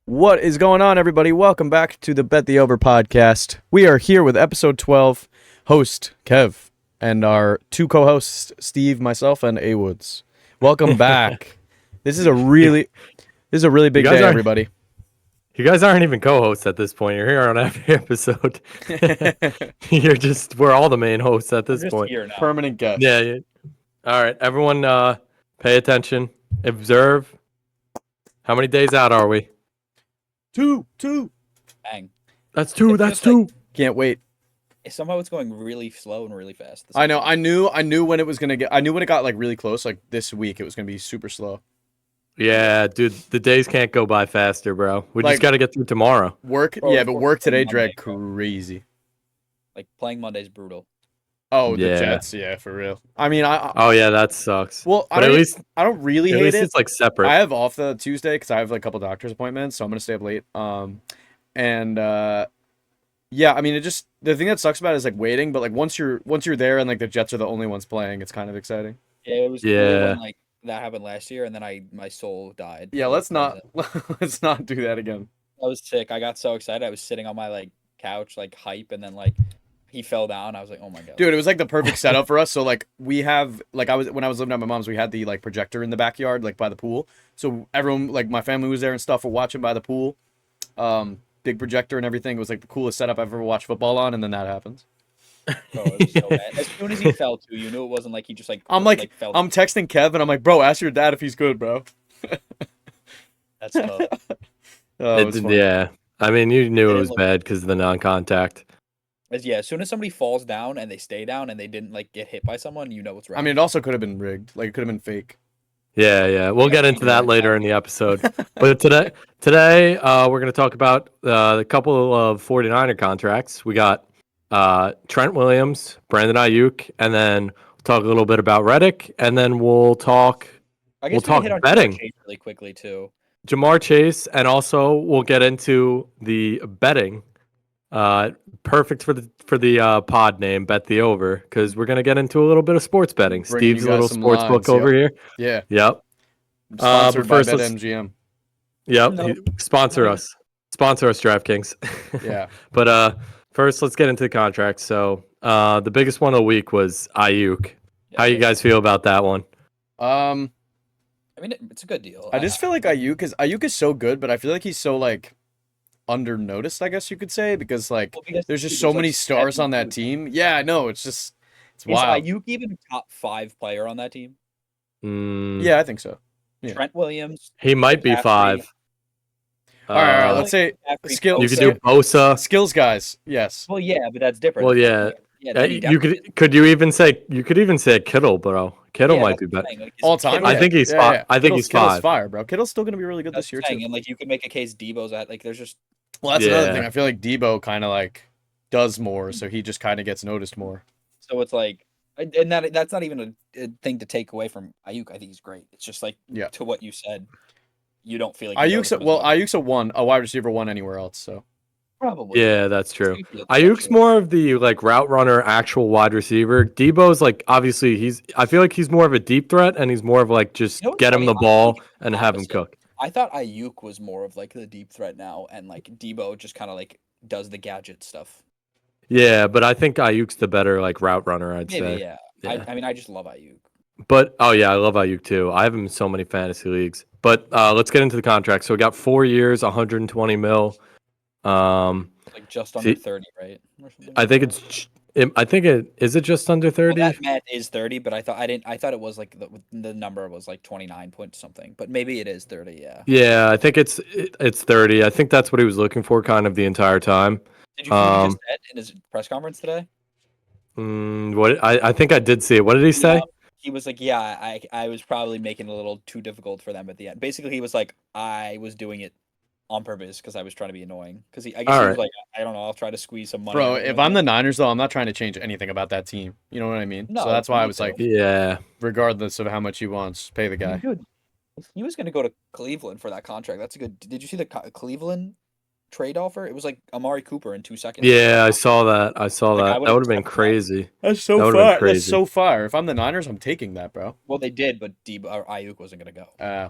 What is going on, everybody? Welcome back to the Bet the Over podcast. We are here with episode 12, host Kev, and our two co-hosts, Steve, myself, and A Woods. Welcome back. This is a really big day, everybody. You guys aren't even co-hosts at this point. You're here on every episode. We're all the main hosts at this point. Here now. Permanent guest. Yeah. All right, everyone, pay attention. Observe. How many days out are we? Two. Bang. That's two. It That's feels two. like- Can't wait. Somehow it's going really slow and really fast. I know. I knew when it was gonna get. I knew when it got like really close. Like this week, it was gonna be super slow. Yeah, dude, the days can't go by faster, bro. We Like- just got to get through tomorrow. Work, Bro, yeah, but work today Monday, dragged bro. crazy. Like playing Monday's brutal. Oh, the Yeah. Jets, yeah, for real. I mean, I Oh yeah, that sucks. well, I But at don't, least I don't really at hate least it. it's like separate. I have off the Tuesday because I have like a couple doctor's appointments, so I'm gonna stay up late. Yeah, I mean, it just the thing that sucks about it is like waiting, but like once you're there and like the Jets are the only ones playing, it's kind of exciting. Yeah, it was cool Yeah. when like that happened last year, and then my soul died. Yeah, let's not do that again. I was sick. I got so excited. I was sitting on my like couch, like hype, and then like he fell down. I was like, oh my god, Dude, it was like the perfect setup for us. So like we have like when I was living at my mom's, we had the like projector in the backyard, like by the pool. So everyone, like my family was there and stuff, were watching by the pool. Big projector and everything. It was like the coolest setup I've ever watched football on, and then that happens. Bro, it was so bad. As soon as he fell too, you knew it wasn't like he just like. I'm like, fell. I'm texting Kev and I'm like, bro, ask your dad if he's good, bro. That's tough. Oh, it was funny. Yeah, I mean, you knew it didn't was look- bad because of the non-contact. As soon as somebody falls down and they stay down and they didn't like get hit by someone, you know what's right. I mean, it also could have been rigged. Like, it could have been fake. Yeah. We'll get into that later in the episode. But today, we're going to talk about a couple of 49er contracts. We got Trent Williams, Brandon Ayuk, and then we'll talk a little bit about Reddick, and then we'll talk I we'll guess we can talk hit on betting. Jamar Chase really quickly too. Jamar Chase, and also we'll get into the betting. Perfect for the pod name, Bet the Over, because we're going to get into a little bit of sports betting. Bringing you Steve's guys little some sports lines, book over here. Yeah. Yep. Sponsored but first by let's- BetMGM. Yep. No. Sponsor us, DraftKings. Yeah. But first, let's get into the contract. So the biggest one of the week was Ayuk. How you guys feel about that one? I mean, it's a good deal. I just feel like Ayuk is so good, but I feel like he's so like under noticed, I guess you could say, because like there's just so many stars on that team. Yeah, I know. It's just it's Is wild. Ayuk even a top 5 player on that team? Yeah, I think so. Yeah. Trent Williams. He might be McCaffrey. 5. All right, Uh, let's say McCaffrey, skill- you Bosa. could do Bosa. skills guys. Yes. Well, yeah, but that's different. Well, yeah. Yeah, You could even say Kittle, bro. Kittle might be better. All time. I yeah. think he's Yeah, five. yeah. I think Kittle's- he's Kittle's 5. fire, bro. Kittle's still gonna be really good this year too. And like you could make a case Debo's at like there's just Well, that's another Yeah. thing. I feel like Debo kind of like does more, so he just kind of gets noticed more. so it's like and that's not even a thing to take away from Ayuk. I think he's great. It's just like Yeah. to what you said, you don't feel like you notice him as much. Ayuk's a wide receiver one anywhere else. So Probably. Yeah, that's true. You feel Ayuk's special. more of the like route runner, actual wide receiver. Debo's like obviously I feel like he's more of a deep threat, and he's more of like just You know what's get him funny? the I ball think and have him opposite. cook. I thought Ayuk was more of like the deep threat now, and like Debo just kind of like does the gadget stuff. Yeah, but I think Ayuk's the better like route runner. I'd Maybe, say. yeah. Yeah. I mean, I just love Ayuk. But oh yeah, I love Ayuk too. I have him in so many fantasy leagues. But let's get into the contract. So we got 4 years, 120 mil. Like just under See- 30, right? Or something I like think that. I think is it just under Well, 30? that math is 30, but I thought it was like the number was like 29 point something, but maybe it is 30. Yeah. Yeah, I think it's 30. I think that's what he was looking for kind of the entire time. Did you see what he just said in his press conference today? What I think I did see it. What did he say? He was like, "Yeah, I was probably making it a little too difficult for them at the end." Basically, he was like, "I was doing it on purpose because I was trying to be annoying." Because I guess he was Alright. like, "I don't know, I'll try to squeeze some money." bro, out of if you." I'm the Niners though, I'm not trying to change anything about that team. You know what I mean? No, so that's why I me was too. like, Yeah. regardless of how much he wants, pay the guy. Dude, if he was going to go to Cleveland for that contract, that's a good. Did you see the Cleveland trade offer? It was like Amari Cooper in 2 seconds. Yeah, I saw that. I saw Like, I that. would've That would have been accepted that. crazy. That's That so would've been fire. That's crazy. so fire. If I'm the Niners, I'm taking that, bro. Well, they did, but Ayuk wasn't going to go. Uh,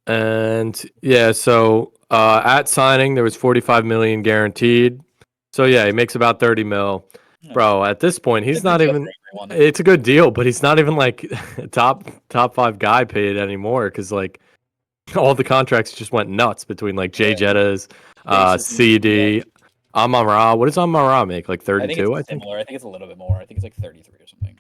And yeah, so At signing, there was 45 million guaranteed. So yeah, he makes about 30 mil. Yeah. Bro, at this point, he's It's a not good deal even. for everyone. It's a good deal, but he's not even like a top five guy paid anymore because like all the contracts just went nuts between like Jay Yeah. Jettas, Basically, CD, yeah. Amon-Ra. What does Amon-Ra make? Like I think 32, it's similar. I think it's a little bit more. I think it's like 33 or something.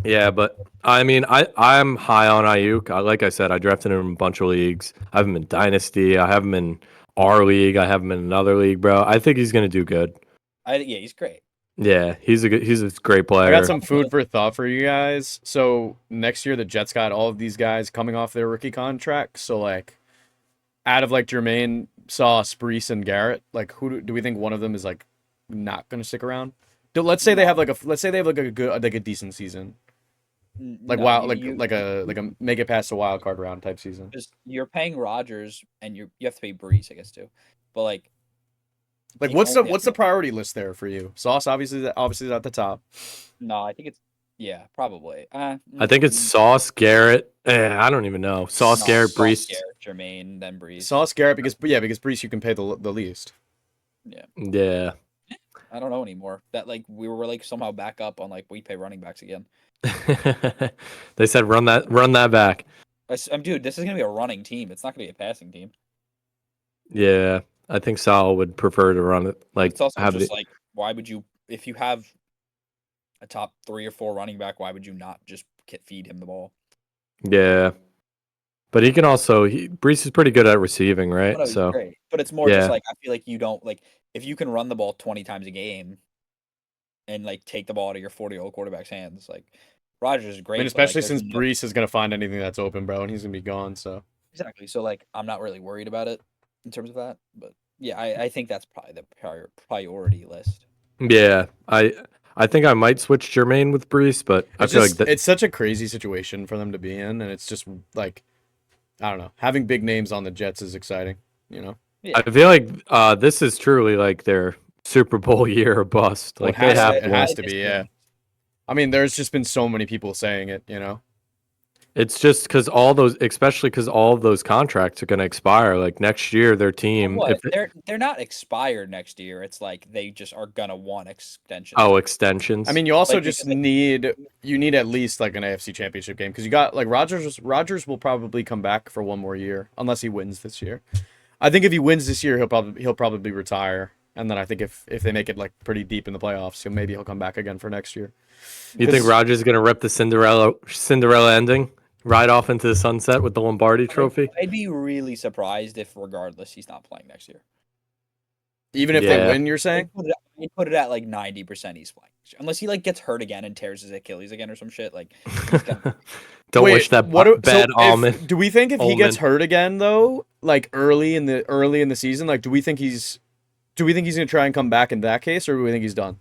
Yeah, but I mean, I'm high on Ayuk. Like I said, I drafted him in a bunch of leagues. I have him in Dynasty. I have him in our league. I have him in another league, bro. I think he's gonna do good. Yeah, he's great. Yeah, he's a great player. I got some food for thought for you guys. So next year the Jets got all of these guys coming off their rookie contracts. So like, out of like Jermaine, Sauce, Brees, and Garrett, like who do we think one of them is like not gonna stick around? Let's say they have like a good like a decent season, like No, wild you- like a make it past the wild card round type season. Just you're paying Rodgers and you have to pay Brees, I guess too. But like Like the what's only the priority list there for you? Sauce obviously is at the top. no, I think it's probably. I think it's Sauce, Garrett. I don't even know. Sauce, Garrett, Brees. Garrett, Jermaine, then Brees. Sauce, Garrett because Brees you can pay the least. Yeah. I don't know anymore. That like we were like somehow back up on like we pay running backs again. They said run that back. Dude, this is gonna be a running team. It's not gonna be a passing team. Yeah, I think Sal would prefer to run it. Like It's also have just it. like why would you if you have a top 3 or 4 running back, why would you not just feed him the ball? Yeah, but he can also. Brees is pretty good at receiving, right? Oh, no, he's So great. But it's more just Yeah. like I feel like you don't like if you can run the ball 20 times a game and like take the ball out of your 40-year-old quarterback's hands, like Rodgers is I great. mean, but, like, especially there's since no- Brees is gonna find anything that's open, bro, and he's gonna be gone. So exactly. So like I'm not really worried about it in terms of that. But yeah, I think that's probably the priority list. yeah, I think I might switch Jermaine with Brees, but I it's feel just like that. it's such a crazy situation for them to be in, and it's just like I don't know. Having big names on the Jets is exciting, you know. I feel like this is truly like their Super Bowl year or bust. Well, Like they have it to. has to be, yeah. I mean, there's just been so many people saying it, you know. It's just because especially because all of those contracts are going to expire. Like next year, their team. What? They're not expired next year. It's like they just are gonna want extensions. Extensions. I mean, you also Like, just because- need at least like an AFC Championship game because you got like Rodgers will probably come back for one more year unless he wins this year. I think if he wins this year, he'll probably retire, and then I think if they make it like pretty deep in the playoffs, he'll come back again for next year. you think 'cause- Rodgers is going to rip the Cinderella ending, ride off into the sunset with the Lombardi Trophy? I'd be really surprised if, regardless, he's not playing next year. Even if Yeah. they win, you're saying? I'd put it at like 90% he's playing, unless he like gets hurt again and tears his Achilles again or some shit. Like, Don't Wait, wish that what bad omen. Do we think if he gets Omen. hurt again though, like early in the season, like do we think he's gonna try and come back in that case, or do we think he's done?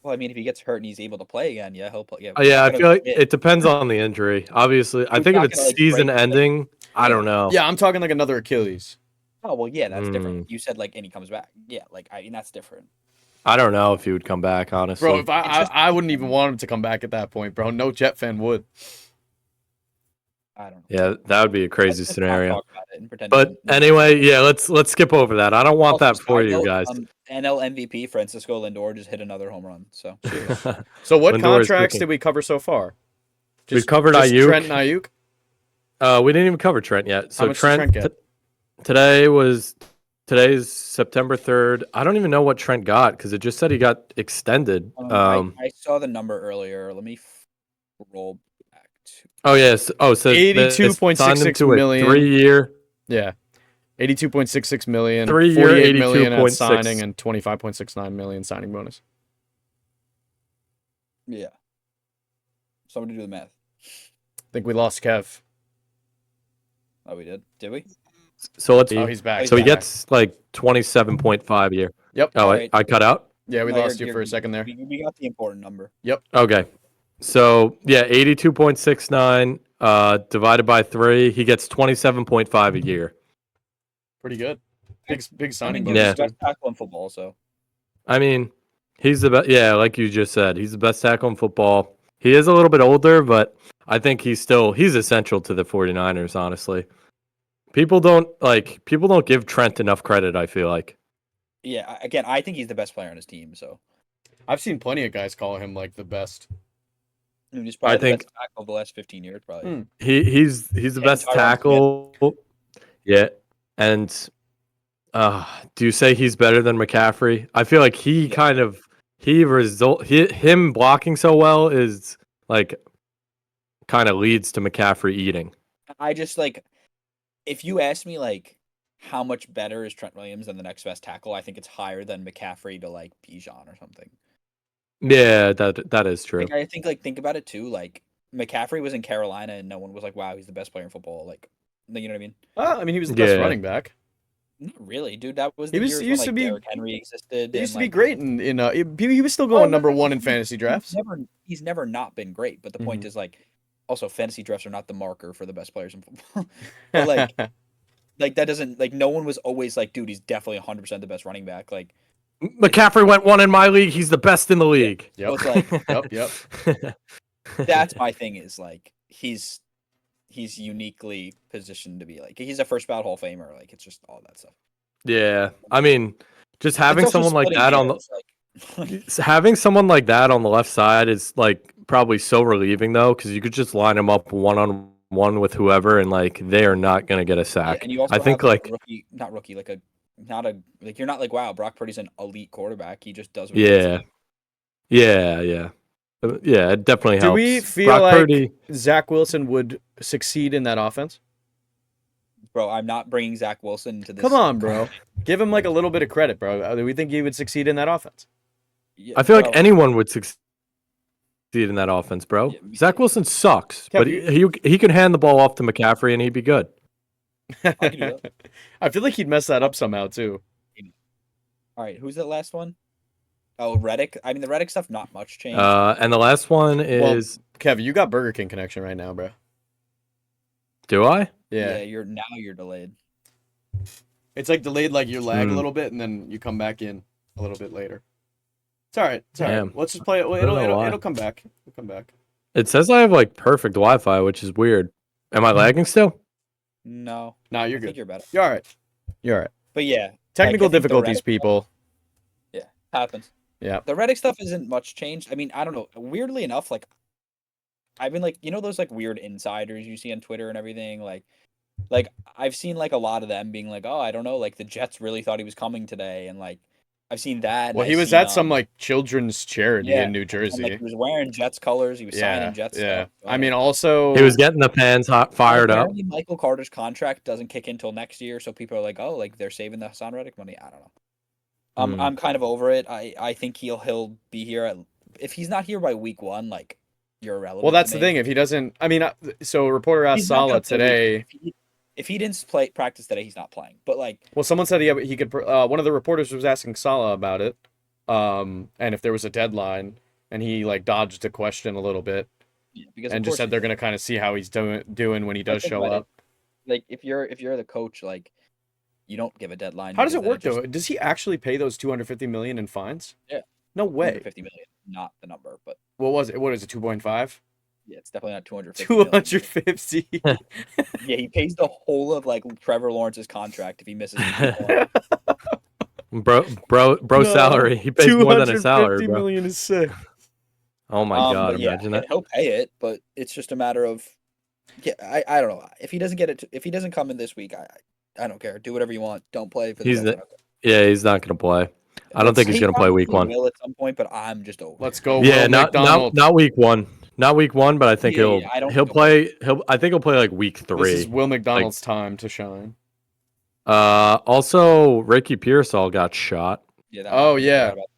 well, I mean, if he gets hurt and he's able to play again, yeah, he'll play. Yeah, Yeah, I he's not feel like gonna- it depends on the injury. Obviously, I He's think if not it's gonna, like, season break the- ending, I don't know. Yeah, I'm talking like another Achilles. Oh well, yeah, that's Hmm. different. You said like, and he comes back. Yeah, like that's different. I don't know if he would come back. Honestly, Bro, if It's just- I wouldn't even want him to come back at that point, bro. No Jet fan would. I don't know. yeah, that would be a crazy Let's just not scenario. talk about it and pretend But we- anyway, yeah, let's skip over that. I don't want Also, that for side you note, guys. NL MVP Francisco Lindor just hit another home run. So So what Lindor is contracts cooking. did we cover so far? We've covered just Ayuk. Trent and Ayuk. We didn't even cover Trent yet. So How much did Trent get? Today's September 3rd. I don't even know what Trent got because it just said he got extended. I saw the number earlier. Let me roll back to. Oh yes. Oh, so they signed him 82.66 to a million. 3-year. Yeah. 82.66 million, 3-year, 48 million at 82.6. signing, and 25.69 million signing bonus. Yeah. Somebody do the math. I think we lost Kev. Oh, we did. Did we? So let's. Oh, he's back. so he He's back. gets like 27.5 a year. Yep. Oh, Alright. I cut out. Yeah, we No, lost you're- you for a you're- second there. We got the important number. Okay. So yeah, 82.69 divided by 3, he gets 27.5 a year. Pretty good. Big I signing mean, bonus. Yeah. he's the best tackle in football. So I mean, he's the best. Yeah, like you just said, he's the best tackle in football. He is a little bit older, but I think he's essential to the 49ers, honestly. People don't give Trent enough credit, I feel like. Yeah, again, I think he's the best player on his team. So I've seen plenty of guys call him like the best. I mean, he's probably I the think- best tackle of the last 15 years, probably. Hmm. He's the And best Tyron tackle. Yeah. And do you say he's better than McCaffrey? I feel like he Yeah. kind of him blocking so well is like kind of leads to McCaffrey eating. I just like, if you ask me like how much better is Trent Williams than the next best tackle, I think it's higher than McCaffrey to like Bijan or something. Yeah, that is true. Like I think like think about it too. Like McCaffrey was in Carolina and no one was like, "Wow, he's the best player in football." Like, you know what I mean? I mean, he was the best Yeah. running back. Not really, dude. That was He the was- years he when, used like, to be- Derrick Henry existed. He used to and, be like, great he was still going no, number no, one in he's- fantasy drafts. He's never not been great. But the point Mhm. is like, also fantasy drafts are not the marker for the best players in football. But like that doesn't like no one was always like, dude, he's definitely 100% the best running back. Like McCaffrey went one in my league. He's the best in the league. Yep. it's like Yep. that's my thing is like he's uniquely positioned to be like he's a first ballot Hall of Famer. Like it's just all that stuff. Yeah, I mean, just having It's also someone like splitting that on the hairs, having someone like that on the left side is like probably so relieving though, because you could just line them up one on one with whoever, and like they are not gonna get a yeah, sack. and you also I think have, like not rookie, like you're not like wow, Brock Purdy's an elite quarterback. He just does what he does. yeah. Yeah, it definitely Do helps. we feel Brock like Purdy, Zach Wilson would succeed in that offense? Bro, I'm not bringing Zach Wilson to this. Come on, bro. Give him like a little bit of credit, bro. Do we think he would succeed in that offense? Yeah, I feel like bro, anyone would succeed in that offense, bro. Yeah, me Zach too. Wilson sucks, Yeah, but he could hand the ball off to McCaffrey and he'd be good. can do that. I feel like he'd mess that up somehow too. All right, who's that last one? Oh, Reddick. I mean, the Reddick stuff, not much change. And the last one is Kev, you got Burger King connection right now, bro. do I? yeah, Yeah. you're delayed. It's like delayed, like you lag a Hmm. little bit, and then you come back in a little bit later. It's all right. It's all right. Damn. Let's just play it. don't It'll, know it'll, why. it'll come back. It'll come back. It says I have like perfect Wi-Fi, which is weird. Am I lagging still? No, Nah, you're I think good. you're better. You're all right. You're all right. But yeah, Technical I think the difficulties, Reddick stuff- people. happens. Yeah. The Reddick stuff isn't much changed. I mean, I don't know. Weirdly enough, like I've been like, those like weird insiders you see on Twitter and everything. Like I've seen like a lot of them being like, oh, I don't know, like the Jets really thought he was coming today, and like I've seen that. and Well, I've he was seen, at some like children's charity yeah, in New and, Jersey. like, he was wearing Jets colors. He was Yeah. signing Jets Yeah. stuff. I mean, also He was getting the fans fired up. Apparently Michael Carter's contract doesn't kick in until next year, so people are like, oh, like they're saving the Hassan Reddick money. I don't know. Hmm. I'm kind of over it. I think he'll be here if he's not here by week 1, like you're irrelevant. well, that's to the me. thing. If he doesn't, I mean, so a reporter asked He's not gonna Salah play today. If he didn't practice today, he's not playing. But like, Well, someone said he could. One of the reporters was asking Salah about it, and if there was a deadline, and he like dodged a question a little bit, yeah, because and of just course said he- they're gonna kind of see how he's doing when he does think show about it. up. like if you're the coach, like you don't give a deadline. How does because it work then though? Does he actually pay those 250 million in fines? Yeah. No way. 250 million, not the number, but What was it? What is it? 2.5? yeah, it's definitely not 250. million. 250. Yeah, he pays the whole of like Trevor Lawrence's contract if he misses. one. Bro, No, salary. He pays more than a salary, 250 bro. million is sick. Oh my god, but yeah, imagine that. He'll pay it, but it's just a matter of yeah. I don't know if he doesn't get it. If he doesn't come in this week, I don't care. Do whatever you want. Don't play for the He's Jets, the- I don't care. Yeah, he's not gonna play. I don't think he's He gonna play week probably 1. will at some point, but I'm just over. Let's go. Yeah, Will not McDonald. not week 1. Not week 1, but I think Yeah, I don't he'll think play. I think he'll play like week 3. This is Will McDonald's time to shine. Also, Ricky Pearsall got shot. Yeah, that Oh, one, I yeah. forgot about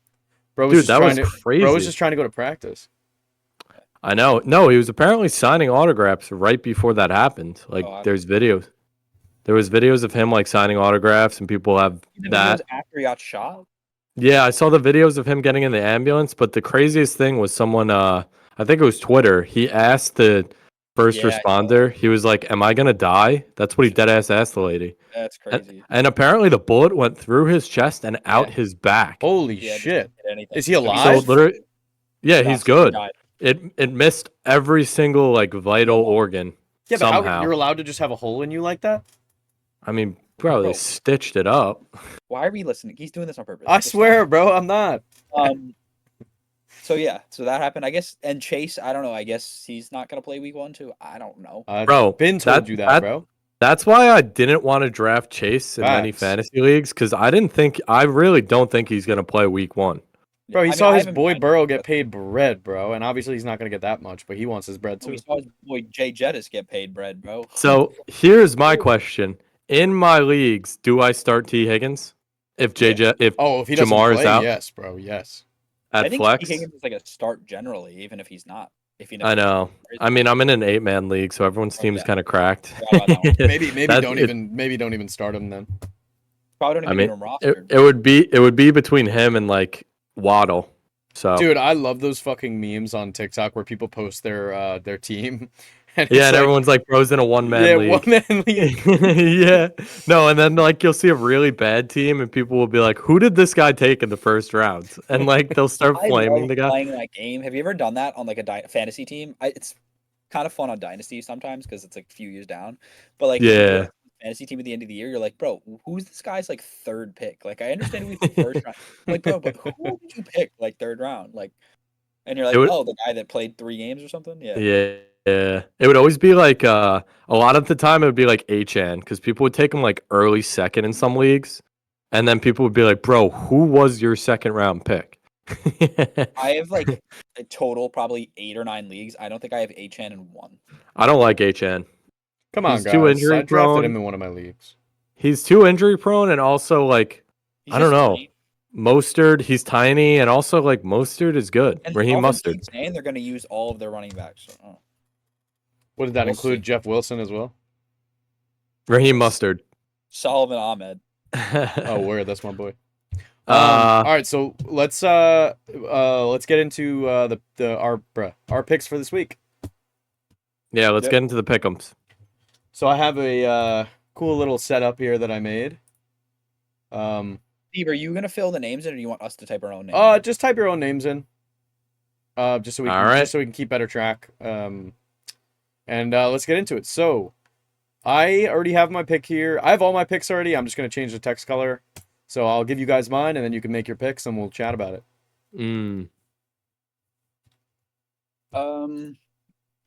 Bro was Dude, just that was trying to, crazy. Bro was just trying to go to practice. I know. No, he was apparently signing autographs right before that happened. Like, Oh, I- there's videos. There was videos of him like signing autographs, and people have The that. videos after he got shot. Yeah, I saw the videos of him getting in the ambulance. But the craziest thing was someone. I think it was Twitter. He asked the first Yeah, I saw responder. He was like, "Am I gonna die?" That's what he dead ass asked the lady. That's crazy. And apparently, the bullet went through his chest and out Yeah. his back. Holy Yeah, just shit. didn't hit anything. Is he So alive? So literally, yeah, No, he's so he good. died. It missed every single like vital organ. Yeah, but somehow. you're allowed to just have a hole in you like that? I mean, bro, they Bro. stitched it up. Why are we listening? He's doing this on purpose. I Just swear, bro, I'm not. stop. So yeah, so that happened. I guess, and Chase, I don't know. I guess he's not gonna play week 1 too. I don't know. I've Bro, been told you that, bro. That's why I didn't want to draft Chase in many Facts. fantasy leagues because I really don't think he's gonna play week 1. Bro, he I mean, saw I his haven't boy been- Burrow get paid bread, bro, and obviously he's not gonna get that much, but he wants his bread too. We saw his boy Jay Jettis get paid bread, bro. So here's my question: in my leagues, do I start T Higgins if if Oh, if he doesn't Jamar is play, out? yes, bro, yes. I at think flex? T. Higgins is like a start generally, even if he's not. If he I know. I mean, I'm in an 8-man league, so everyone's Oh, team is yeah. kind of cracked. Forgot about that Maybe That's- don't it- even start him then. probably don't I even mean, need him rostered. it would be between him and like Waddle. So Dude, I love those fucking memes on TikTok where people post their team. And yeah, it's and like, everyone's like bro's in a 1-man yeah, league. 1-man league. Yeah. No, and then like you'll see a really bad team and people will be like, who did this guy take in the first round? And like they'll start I flaming love the guy. playing that game. Have you ever done that on like a fantasy team? It's kind of fun on Dynasty sometimes because it's like a few years down. But like, if you Yeah. play a fantasy team at the end of the year, you're like, bro, who's this guy's like third pick? Like, I understand we first round. I'm like, bro, but who did you pick like third round? Like, and you're like, would- oh, the guy that played 3 games or something. Yeah. Yeah. It would always be like a lot of the time it would be like H-N because people would take him like early second in some leagues. And then people would be like, bro, who was your second round pick? I have like a total probably 8 or 9 leagues. I don't think I have HN in one. I don't like H-N. Come on, He's guys. too injury I drafted prone. him in one of my leagues. He's too injury prone and also like He's I don't just know. tiny. Mostert, he's tiny, and also like Mostert is good. And Raheem Dolphins Mustard. keep saying they're going to use all of their running backs. So, oh. What did that We'll include? see. Jeff Wilson as well? Raheem Mustard. Solomon Ahmed. Oh, word, that's my boy. Uh, All right, so let's get into our picks for this week. yeah, let's Yep. get into the pick'ems. So I have a cool little setup here that I made. Steve, are you going to fill the names in or do you want us to type our own names? Just type your own names in. Just so we All can right. just so we can keep better track. And let's get into it. So I already have my pick here. I have all my picks already. I'm just gonna change the text color. So I'll give you guys mine, and then you can make your picks, and we'll chat about it. Mm. This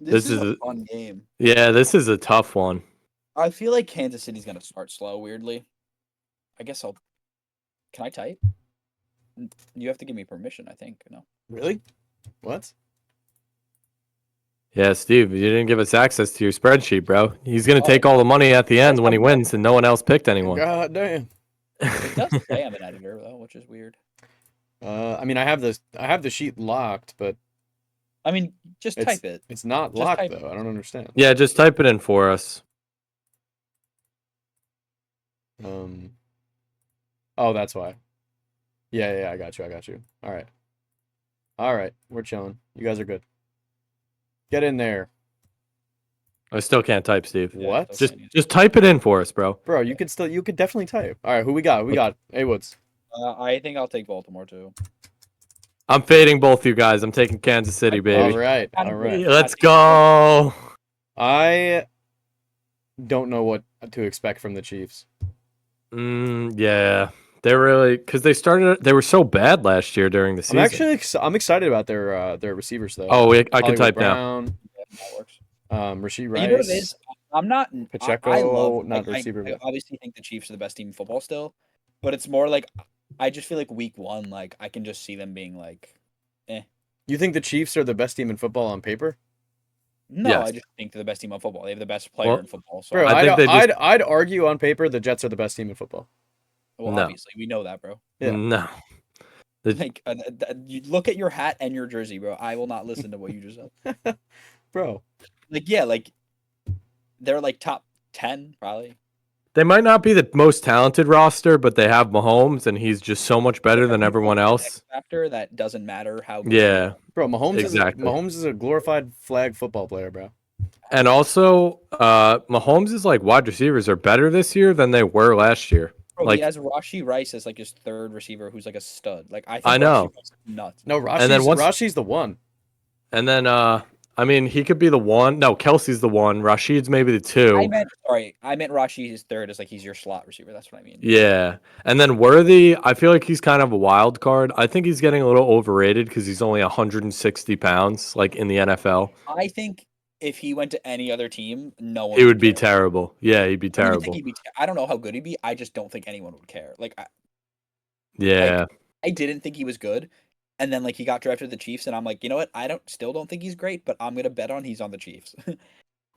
This is is a a- fun game. Yeah, this is a tough one. I feel like Kansas City's going to start slow, weirdly. I guess I'll... Can I type? You have to give me permission, I think. No. Really? What? Yeah, Steve, you didn't give us access to your spreadsheet, bro. He's gonna Oh. take all the money at the end when he wins, and no one else picked anyone. God damn. It does say I'm an editor, though, which is weird. I mean, I have the sheet locked, but I mean, just It's- type it. it's not Just locked type though. I don't understand. Yeah, just type it in for us. Oh, that's why. Yeah, I got you. All right, we're chilling. You guys are good. Get in there, I still can't type, Steve. Yeah, What? that's Just fine. just type it in for us, bro. bro. You could definitely type. All right, who we got? We got A Woods. I think I'll take Baltimore, too. I'm fading both you guys. I'm taking Kansas City, baby. All right. Let's go. I don't know what to expect from the Chiefs. Yeah, they're really because they were so bad last year during the season. I'm excited about their receivers though. Oh, I can Hollywood type now. Brown, That works. Rasheed But you know what it Rice. is? I'm not. Pacheco, I love, not like, receiver, I but- obviously think the Chiefs are the best team in football still, but it's more like I just feel like week 1, like I can just see them being like, You think the Chiefs are the best team in football on paper? no, Yes. I just think they're the best team on football. They have the best player Well, in football. So, Bro, I think they just- I'd argue on paper the Jets are the best team in football. well, No. obviously we know that, bro. Yeah. No. Like, you look at your hat and your jersey, bro. I will not listen to what you just said. Bro, Like, yeah, like they're like top 10 probably. They might not be the most talented roster, but they have Mahomes, and he's just so much better than everyone else. X factor that doesn't matter how. good Yeah, bro, Mahomes Exactly. Mahomes is a glorified flag football player, bro. and also, Mahomes' like wide receivers are better this year than they were last year. Bro, Like- he has Rashi Rice as like his third receiver, who's like a stud. Like I think I know. Rashee Rice is nuts. No, And then once- Rashi's the one. And then I I mean, he could be the one. No, Kelsey's the one. Rashid's maybe the two. I meant Rashi is third as like he's your slot receiver. That's what I mean. Yeah. And then Worthy, I feel like he's kind of a wild card. I think he's getting a little overrated because he's only 160 pounds, like in the NFL. I think if he went to any other team, no one He would be care. terrible. Yeah, he'd be I don't even terrible. think I don't know how good he'd be. I just don't think anyone would care. Yeah. I didn't think he was good. And then like he got drafted to the Chiefs, and I'm like, you know what? Still don't think he's great, but I'm gonna bet on he's on the Chiefs.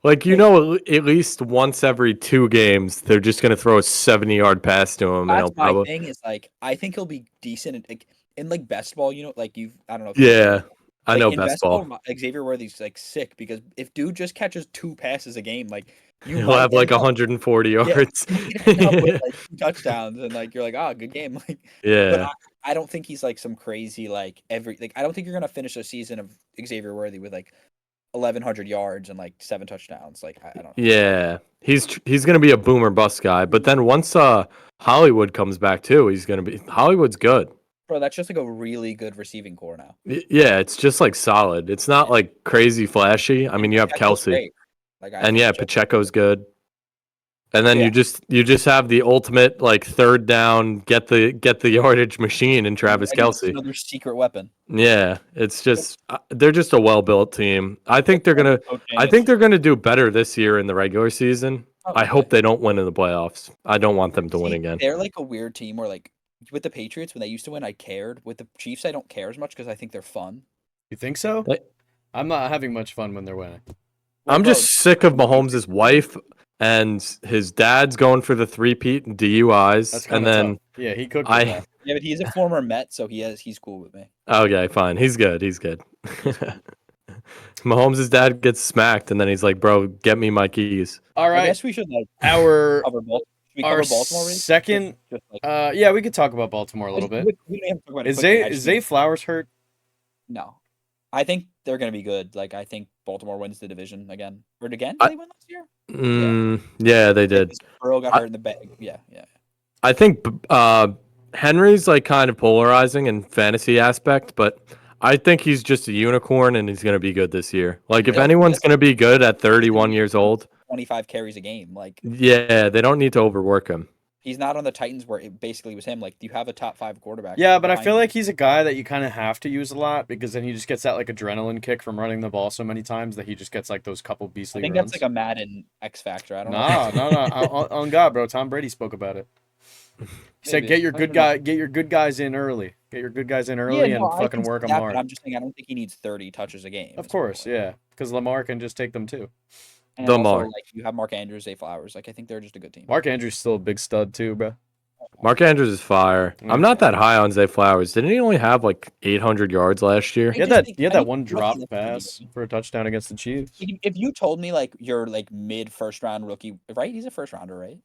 Like, you know, at least once every 2 games, they're just going to throw a 70-yard pass to him. And he'll That's my probably. thing is like I think he'll be decent in like best ball. Like I don't know. If Yeah. I know in best ball. Xavier Worthy's like sick because if dude just catches 2 passes a game, like He'll have like 140 yards. with like 2 touchdowns, and like you're like, oh, good game. Like, but Yeah. I don't think he's like some crazy like I don't think you're gonna finish a season of Xavier Worthy with like 1,100 yards and like 7 touchdowns. Like I don't know. Yeah. He's going to be a boomer bust guy. But then once Hollywood comes back too, he's going to be. Hollywood's good. Bro, that's just like a really good receiving core now. Yeah, it's just like solid. It's not like crazy flashy. I mean, you have Pacheco's Kelsey. great. Like, I And think yeah, Pacheco's good. And then Yeah. you just have the ultimate like third down, get the yardage machine in Travis and it's Kelsey. another secret weapon. Yeah, it's just they're just a well built team. I think they're gonna do better this year in the regular season. I hope they don't win in the playoffs. I don't want them to win again. They're like a weird team where like with the Patriots when they used to win, I cared. With the Chiefs, I don't care as much because I think they're fun. You think so? Like- I'm not having much fun when they're winning. I'm Bro, just sick of Mahomes' wife and his dad's going for the 3-peat and DUIs. That's And kinda then tough. Yeah, he could. I Yeah, but he's a former Met, so he's cool with me. okay, fine. He's good. Mahomes' dad gets smacked, and then he's like, "Bro, get me my keys." All I right. guess we should like Our cover Baltimore. Should we our cover Baltimore really? second. Just, like, Yeah, we could talk about Baltimore a little bit. We don't have to talk about it Is quickly, I Zay just Zay think- Flowers hurt? No, I think they're gonna be good. Like I think Baltimore wins the division again. Or again? I- Did they win last year? Yeah, they did. Burrow got hurt in the bag. Yeah. I think Henry's like kind of polarizing in fantasy aspect, but I think he's just a unicorn and he's going to be good this year. Like if Yeah, anyone's that's- going to be good at 31 years old, 25 carries a game. Like yeah, they don't need to overwork him. he's not on the Titans where it basically was him. Like you have a top 5 quarterback. Yeah, but I behind feel him. like he's a guy that you kind of have to use a lot because then he just gets that like adrenaline kick from running the ball so many times that he just gets like those couple I beastly think runs. that's like a Madden X factor. I don't No, know. no. On God, bro. Tom Brady spoke about it. He said, Maybe. "Get your I good don't know. get your good guys in early. Get your good guys in early Yeah, no, and I fucking can work see them that, hard." but I'm just saying I don't think he needs 30 touches a game. Of is my course, point. yeah, because Lamar can just take them too. And Lamar. also, like you have Mark Andrews, Zay Flowers. Like I think they're just a good team. Mark Andrews still a big stud too, bro. Mark Andrews is fire. I'm not that high on Zay Flowers. Didn't he only have like 800 yards last year? He had just that think- he had I that mean, one rookie, drop that's pretty pass good. for a touchdown against the Chiefs. If you told me like you're like mid first round rookie, right? He's a first rounder, right?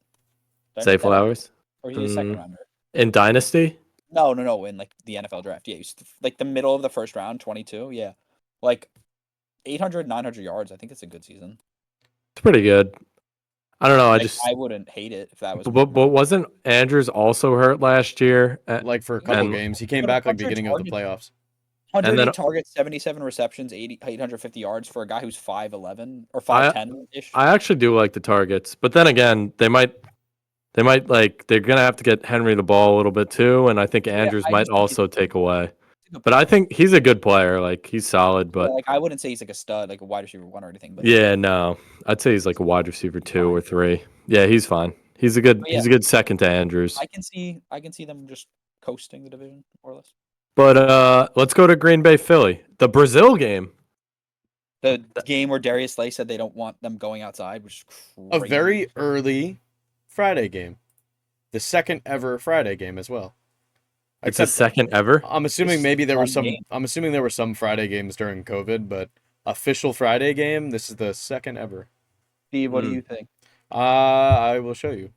Did I Zay make that up? Flowers Or he's a second Mm. rounder? in Dynasty? No, in like the NFL draft. Yeah, he's like the middle of the first round, 22. Yeah, like 800, 900 yards. I think it's a good season. It's pretty good. I don't know. Like, I wouldn't hate it if that was. But wasn't Andrews also hurt last year? Like for a couple And- games, he came But back like 100 beginning of the targets. playoffs. 108 then- targets, 77 receptions, 850 yards for a guy who's 5'11" or 5'10 ish. I actually do like the targets, but then again, they might like they're gonna have to get Henry the ball a little bit too, and I think Andrews I might just think also take away. But I think he's a good player. Like he's solid, but Like I wouldn't say he's like a stud, like a wide receiver 1 or anything. But yeah, no, I'd say he's like a wide receiver 2 or 3. Yeah, he's fine. He's a good But yeah. he's a good second to Andrews. I can see them just coasting the division more or less. But let's go to Green Bay, Philly, the Brazil game. The game where Darius Slay said they don't want them going outside, which is A crazy. very early Friday game, the second ever Friday game as well. It's the second ever. I'm assuming This maybe there were fun some. game. I'm assuming there were some Friday games during COVID, but official Friday game. This is the second ever. Steve, what do Hmm. you think? I will show you.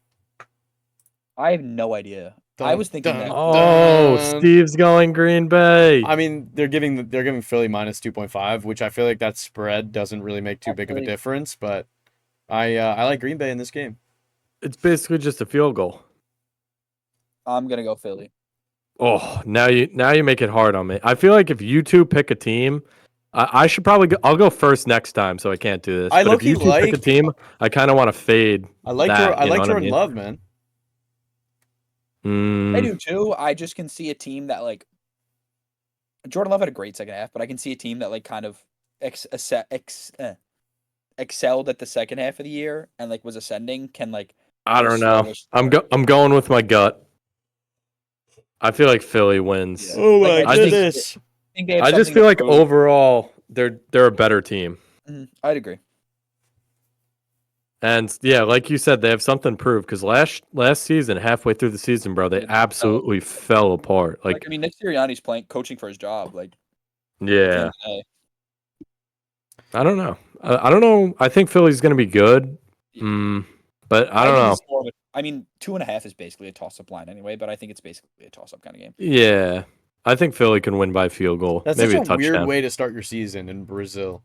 I have no idea. I was thinking that. Oh, Steve's going Green Bay. I mean, they're giving Philly minus 2.5, which I feel like that spread doesn't really make too big of a Actually- difference. But I like Green Bay in this game. It's basically just a field goal. I'm gonna go Philly. Oh, now you make it hard on me. I feel like if you two pick a team I should probably go, I'll go first next time, so I can't do this. I But if you low-key two pick a like- team, I kind of want to fade. I like that, I you know like what I Jordan mean? Love, man. I Mm, do too. I just can see a team that like Jordan Love had a great second half, but I can see a team that like kind of excelled at the second half of the year and like was ascending can like I have a don't know. slowish I'm start. I'm going with my gut. I feel like Philly wins. Yeah. Oh Like, my I just think- goodness. I think they have I just something feel to like prove. overall they're a better team. I'd agree. And yeah, like you said, they have something to prove because last season, halfway through the season, bro, they They absolutely fell apart. Like I mean, Nick Sirianni's coaching for his job. Like at the yeah, end of the day. I don't know. I don't know. I think Philly's gonna be good. Yeah. But I don't think know. it's more of I mean, 2.5 is basically a toss-up line anyway, but I think it's basically a toss-up kind of game. Yeah, I think Philly can win by field goal. That's Maybe such a weird touchdown. way to start your season in Brazil.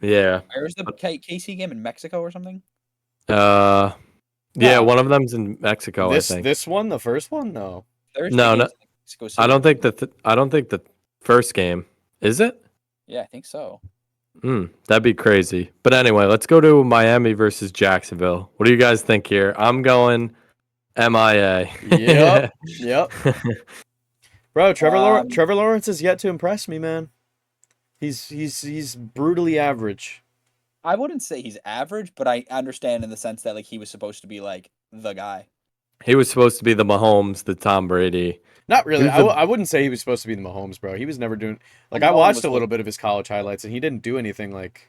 Yeah. Where's the KC game in Mexico or something? Yeah, No. one of them's in Mexico, I think. This one, the first one, no. Thursday No, game's no. in Mexico City. I don't think the first game is it. Yeah, I think so. That'd be crazy. But anyway, let's go to Miami versus Jacksonville. What do you guys think here? I'm going MIA. Yep. Yep. Bro, Um, Trevor Lawrence has yet to impress me, man. He's brutally average. I wouldn't say he's average, but I understand in the sense that like he was supposed to be like the guy. He was supposed to be the Mahomes, the Tom Brady. Not really. He was the- I wouldn't say he was supposed to be the Mahomes, bro. He was never doing like No I one watched was a little supposed- bit of his college highlights and he didn't do anything like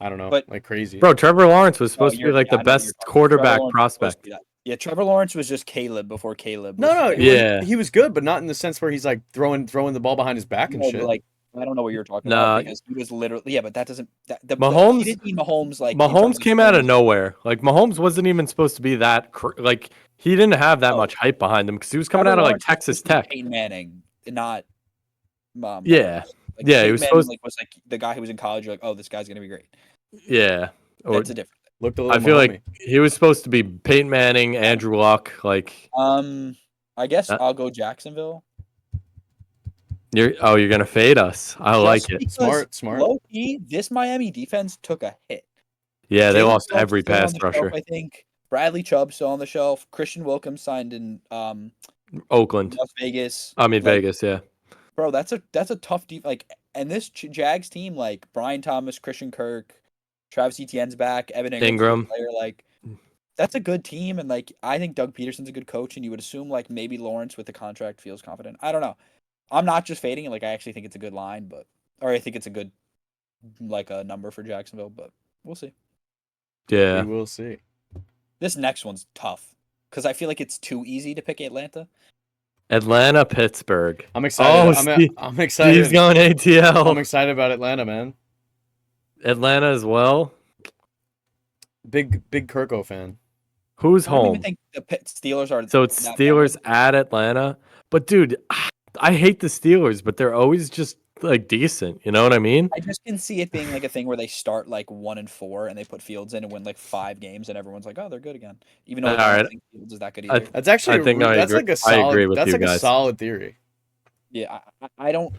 I don't know, But- like crazy. Bro, Trevor Lawrence was supposed to be you're- like I the know what best you're talking about. quarterback Trevor Lawrence was supposed to prospect. be that. Yeah, Trevor Lawrence was just Caleb before Caleb. No, was no, Caleb. Yeah. he was good, but not in the sense where he's like throwing the ball behind his back and No, shit. but, like I don't know what you're talking Nah. about because he was literally but that doesn't Mahomes- he didn't need Mahomes like in Mahomes terms came out of scoring. nowhere. Like Mahomes wasn't even supposed to be that like he didn't have that No. much hype behind him because he was coming Trevor out of like Lawrence was Texas supposed to be Tech. Peyton Manning, not Yeah. Like, Yeah, he Peyton was Manning, supposed- like was like the guy who was in college. You're like, oh, this guy's gonna be great. Yeah. Or That's a different. Looked a little I feel Mahomey. like he was supposed to be Peyton Manning, Andrew Luck. Like I guess Uh, I'll go Jacksonville. you're gonna fade us. I like it. Smart. Low key, this Miami defense took a hit. Yeah, they Jalen lost Phillips every still on pass the shelf, rusher. I think Bradley Chubb still on the shelf. Christian Wilkins signed in Oakland. Las Vegas. I mean Like, Vegas. Yeah. bro, that's a tough like, and this Jags team like Brian Thomas, Christian Kirk, Travis Etienne's back, Evan Ingram's a good Ingram. player, like that's a good team, and like I think Doug Peterson's a good coach, and you would assume like maybe Lawrence with the contract feels confident. I don't know. I'm not just fading it. Like I actually think it's a good line, or I think it's a good like a number for Jacksonville, but we'll see. Yeah. We will see. This next one's tough because I feel like it's too easy to pick Atlanta. Atlanta, Pittsburgh. I'm excited. Steve- I'm excited. He's going I'm ATL. excited about Atlanta, man. Atlanta as well. Big Kirko fan. Who's I don't even home? think the Steelers are. So it's that Steelers bad. at Atlanta. But dude, I hate the Steelers, but they're always just like decent. You know what I mean? I just can see it being like a thing where they start like 1-4 and they put Fields in and win like 5 games and everyone's like, oh, they're good again. Even though I Alright. don't think Fields is that good I- either. That's actually I think that's I like a agree- I solid. agree with that's you like a guys. solid theory. Yeah, I don't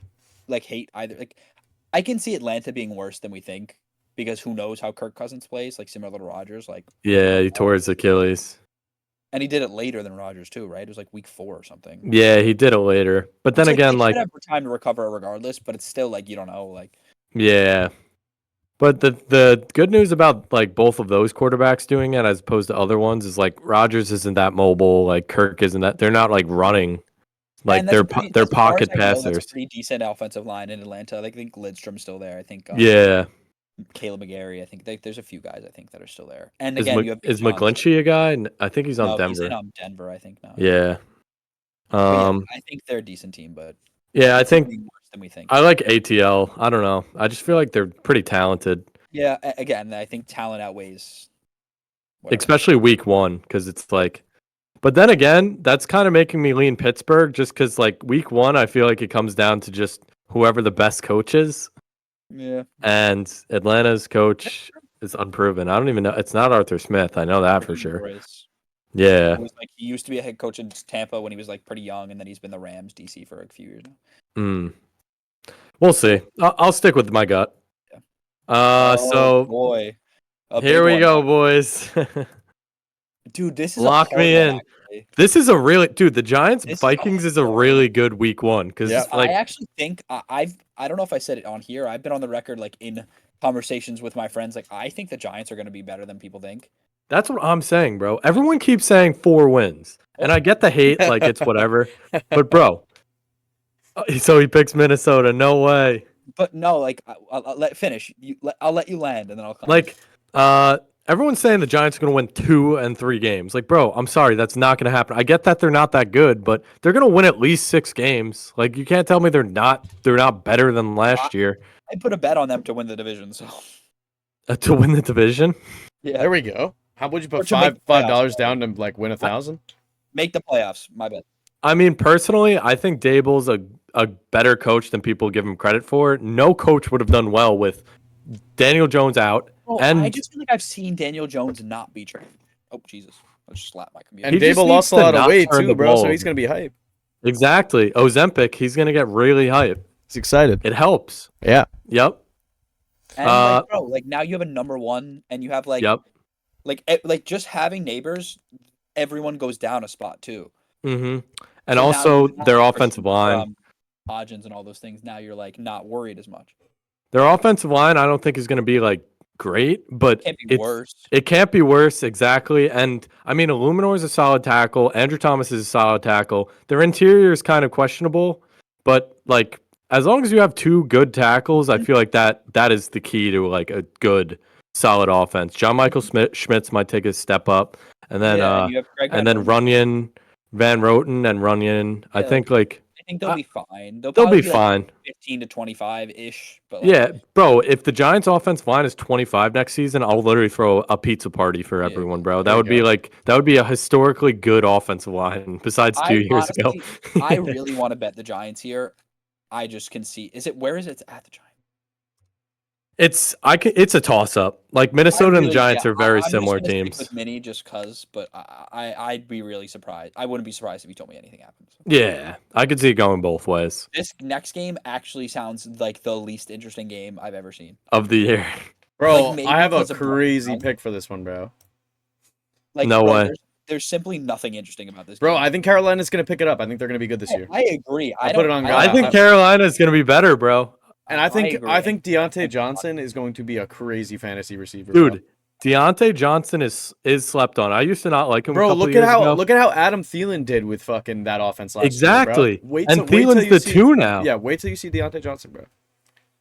like hate either. Like I can see Atlanta being worse than we think because who knows how Kirk Cousins plays, like similar to Rodgers, like, Yeah, he tore his Achilles. and he did it later than Rodgers too, right? It was like week 4 or something. Yeah, he did it later. But then It's again, they like should have time to recover regardless, but it's still like you don't know, like yeah. But the good news about like both of those quarterbacks doing it as opposed to other ones is like Rodgers isn't that mobile, like Kirk isn't that they're not like running. Like and that's they're a pretty- they're as far as pocket I know, that's passers. a pretty decent offensive line in Atlanta. Like, I think Lidstrom's still there. I think Yeah. Caleb McGarry. I think there's a few guys I think that are still there. And Is, again, you have is Big John. McGlinchey a guy? I think he's on No, Denver. He's in Denver, I think now. Yeah. But yeah, Um I think they're a decent team, but yeah, I it's think being worse than we think. I like ATL. I don't know. I just feel like they're pretty talented, Yeah, again, I think talent outweighs. Whatever. especially week 1 cuz it's like but then again, that's kind of making me lean Pittsburgh just cuz like week 1 I feel like it comes down to just whoever the best coach is. Yeah, And Atlanta's coach is unproven. I don't even know. It's not Arthur Smith. I know that for sure. Yeah. He was like he used to be a head coach in Tampa when he was like pretty young, and then he's been the Rams DC for a few years now. Mm. We'll see. I'll stick with my gut. Yeah. So boy, a here big we one, go, boys. dude. This is a Lock hard me one, in. actually. This is a really dude. The Giants This is a Vikings is a hard really good week one because Yeah. I like actually think I don't know if I said it on here. I've been on the record like in conversations with my friends. Like I think the Giants are going to be better than people think. that's what I'm saying, bro. Everyone keeps saying 4 wins, and I get the hate, like it's whatever. But bro, so he picks Minnesota. No way. But no, like I'll let finish. I'll let you land, and then I'll come. Like, everyone's saying the Giants are going to win 2 and 3 games. Like, bro, I'm sorry, that's not going to happen. I get that they're not that good, but they're going to win at least 6 games. Like, you can't tell me they're not better than last year I put a bet on them to win the division. So to win the division. yeah, There we go. How would you put Or to make the $5 playoffs, down to like win 1,000? make the playoffs. My bet. I mean, personally, I think Dable's a better coach than people give him credit for. No coach would have done well with Daniel Jones out. Bro, And I just feel like I've seen Daniel Jones not be traded. Oh Jesus! I just slapped my computer. And He just Dable lost a needs to lot of not weight turn too, the bro. So ball he's over. gonna be hype. Exactly. Ozempic, he's going to get really hype. He's excited. It helps. Yeah. Yep. And like, bro, like now you have a number one, and you have like, Yep. like just having neighbors, everyone goes down a spot too. Mm-hmm. So And now also you have their Christian offensive line. from Hodgins and all those things. Now you're like not worried as much. Their offensive line, I don't think is going to be like great, but Can't be it's worse. it can't be worse exactly. And I mean, Illuminor is a solid tackle. Andrew Thomas is a solid tackle. Their interior is kind of questionable, but like as long as you have 2 good tackles, I feel like that is the key to like a good solid offense. John Michael Schmitz might take a step up, and then Yeah, and you have Craig and then Van Roten. Runyon, Van Roten, and Runyon. I Yeah, think like I think they'll be fine. They'll they'll probably be like fine. 15 to 25 ish. But like, Yeah, bro. If the Giants' offensive line is 25 next season, I'll literally throw a pizza party for Yeah. everyone, bro. There That you would be go. like that would be a historically good offensive line. Besides 2 years ago, honestly, I really want to bet the Giants here. I just can see. Where is it? It's at the Giants. it's a toss up. Like Minnesota and the Giants are very I'm similar just gonna stick teams. with Mini just cause, but I'd be really surprised. I wouldn't be surprised if you told me anything happens. Yeah, I could see it going both ways This next game actually sounds like the least interesting game I've ever seen. of the year. Bro, Like, maybe I have a because of crazy Brown. pick for this one, bro. Like, No bro, way. There's simply nothing interesting about this. Bro, game. I think Carolina's gonna pick it up. I think they're gonna be good this year. I agree. I put it on I God. think Carolina is going to be better, bro. And I think agree. I think Deontay Johnson is going to be a crazy fantasy receiver. Dude, Deontay Johnson is slept on. I used to not like him. a Bro, couple look years at ago. how Adam Thielen did with fucking that offense last Exactly. year, bro. Wait And till Thielen's you the see- 2 now. Yeah, wait till you see Deontay Johnson, bro.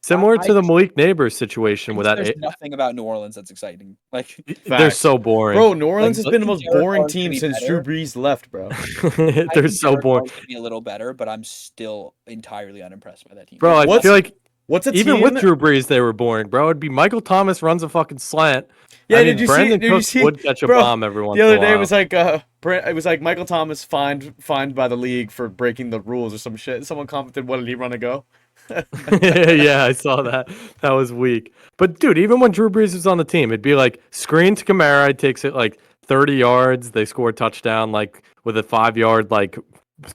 Similar I to the just- Malik Neighbors situation with that. There's nothing about New Orleans that's exciting. Like, They're Facts. so boring. Bro, New Orleans Like, has been the most Derek boring Carr's gonna team be since better. Drew Brees left, bro. They're I think so Derek boring. Carr's gonna be a little better, but I'm still entirely unimpressed by that team. Bro, I What's- feel like What's a even team with Drew Brees, they were boring, bro. It'd be Michael Thomas runs a fucking slant. Yeah, I mean, did you Brandon see? Did you Cooks see? would catch a bro, bomb every once the other in a day while. it was like it was like Michael Thomas fined by the league for breaking the rules or some shit. Someone commented, "What did he run a go?" Yeah, I saw that. That was weak. But dude, even when Drew Brees was on the team, it'd be like screen to Kamara, he takes it like 30 yards, they score a touchdown like with a 5-yard like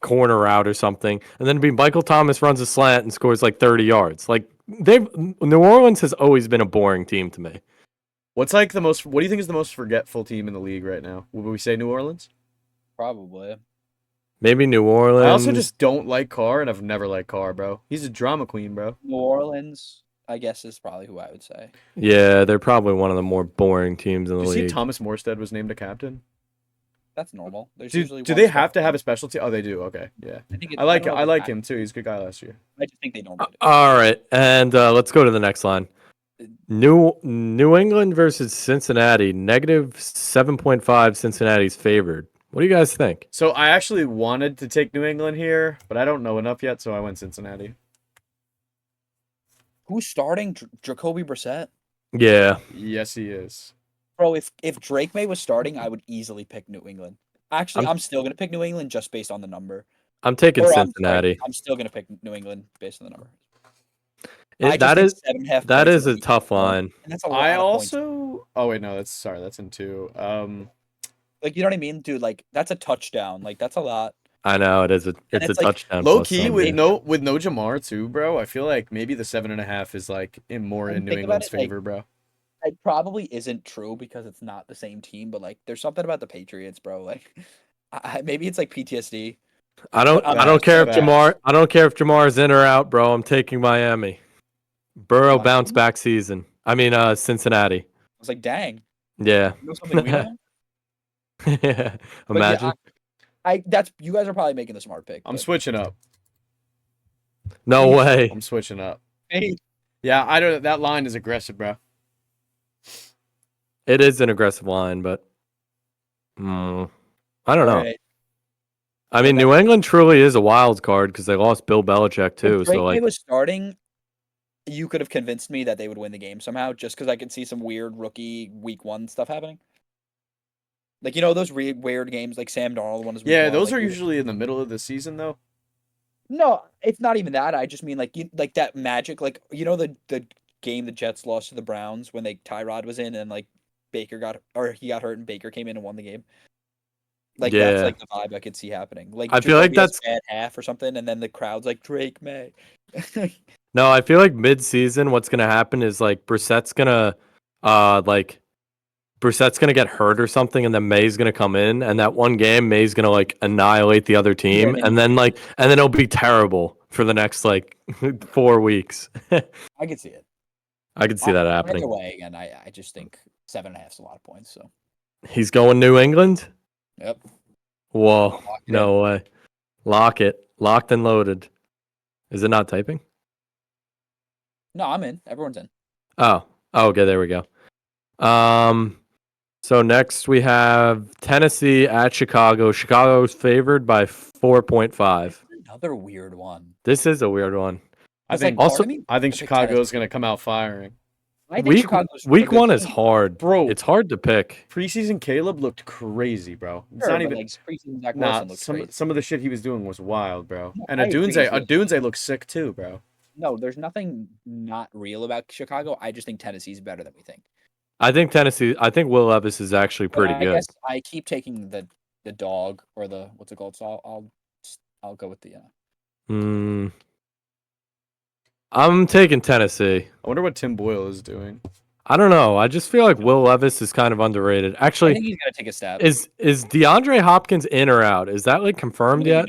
corner route or something, and then it'd be Michael Thomas runs a slant and scores like 30 yards. Like New Orleans has always been a boring team to me. What's like the most? What do you think is the most forgetful team in the league right now? Would we say New Orleans? Probably. Maybe New Orleans. I also just don't like Carr, and I've never liked Carr, bro. He's a drama queen, bro. New Orleans, I guess, is probably who I would say. Yeah, they're probably one of the more boring teams in the Did you see league. Thomas Morstead was named a captain? That's normal. There's Do usually one they spot. have to have a specialty? Oh, they do. Okay, yeah. I think I like don't know I if like it's him too. He's a good guy last year. I just think they normally do. All right, and let's go to the next line. New England versus Cincinnati. -7.5. Cincinnati's favored. What do you guys think? So I actually wanted to take New England here, but I don't know enough yet, so I went Cincinnati. Who's starting? Jacoby Brissett? Yeah, Yes, he is. Bro, if Drake May was starting, I would easily pick New England. Actually, I'm still gonna pick New England just based on the number. I'm taking Or, I'm sorry, Cincinnati. I'm still gonna pick New England based on the number. That is a tough line. And that's a lot I of points. also. Oh wait, no, that's in 2. Like, you know what I mean, dude? Like, that's a touchdown. Like, that's a lot. I know it is a And it's a it's like, touchdown. Low plus key some. with no Jamar too, bro. I feel like maybe the 7.5 is like more in And New think about England's it, like, favor, bro. it probably isn't true because it's not the same team, but like there's something about the Patriots, bro. Like maybe it's like PTSD. I But don't I'm I don't care if Facts. Jamar is in or out, bro. I'm taking Miami. Burrow bounce Miami? back season. I mean Cincinnati. I was like, dang, Yeah. you know something we don't? Yeah. But yeah, Imagine. I that's you guys are probably making the smart pick. I'm but- switching up. No way. I'm switching up. Hey, Yeah, I don't. That line is aggressive, bro. It is an aggressive line, but I don't know. alright. I mean, New England truly is a wild card because they lost Bill Belichick too. If Drake So May like, was starting, you could have convinced me that they would win the game somehow, just because I could see some weird rookie week 1 stuff happening. Like those weird games, like Sam Darnold one is week Yeah, 1, those like, are usually in the middle of the season, though. No, it's not even that. I just mean like like that magic, like the game the Jets lost to the Browns when Tyrod was in and like Baker he got hurt and Baker came in and won the game. Like that's Yeah. like the vibe I could see happening. Like I feel like Jacoby has that's- a bad half or something, and then the crowd's like Drake May. no, I feel like mid-season, what's gonna happen is like Brissett's gonna get hurt or something, and then May's gonna come in, and that one game May's gonna like annihilate the other team, then and then it'll be terrible for the next like 4 weeks. I could see it. I could see that Either happening. way, again, I just think 7.5 is a lot of points. So He's going New England. yep. Whoa, Lock it no way. Lock it. Locked and loaded. Is it not typing? No, I'm in. Everyone's in. Oh, okay, there we go. So next we have Tennessee at Chicago. Chicago's favored by 4.5. Another weird one. This is a weird one. I It's think like, also- part of me- I think I think Chicago's Tennessee. gonna come out firing. I think Week Chicago's a week good 1 is team. hard. Bro, It's hard to pick. preseason Caleb looked crazy, bro. It's Sure, not but, even. like preseason Zach Nah, Wilson looks great. some of the shit he was doing was wild, bro. No, And I agree, Adunze looks sick too, bro. No, there's nothing not real about Chicago. I just think Tennessee's better than we think. I think Will Levis is actually But pretty I good. guess I keep taking the dog or the what's it called. So I'll go with the I'm taking Tennessee. I wonder what Tim Boyle is doing. I don't know. I just feel like Will Levis is kind of underrated. I Actually, think he's gonna take a stab. is DeAndre Hopkins in or out? Is that like confirmed yet?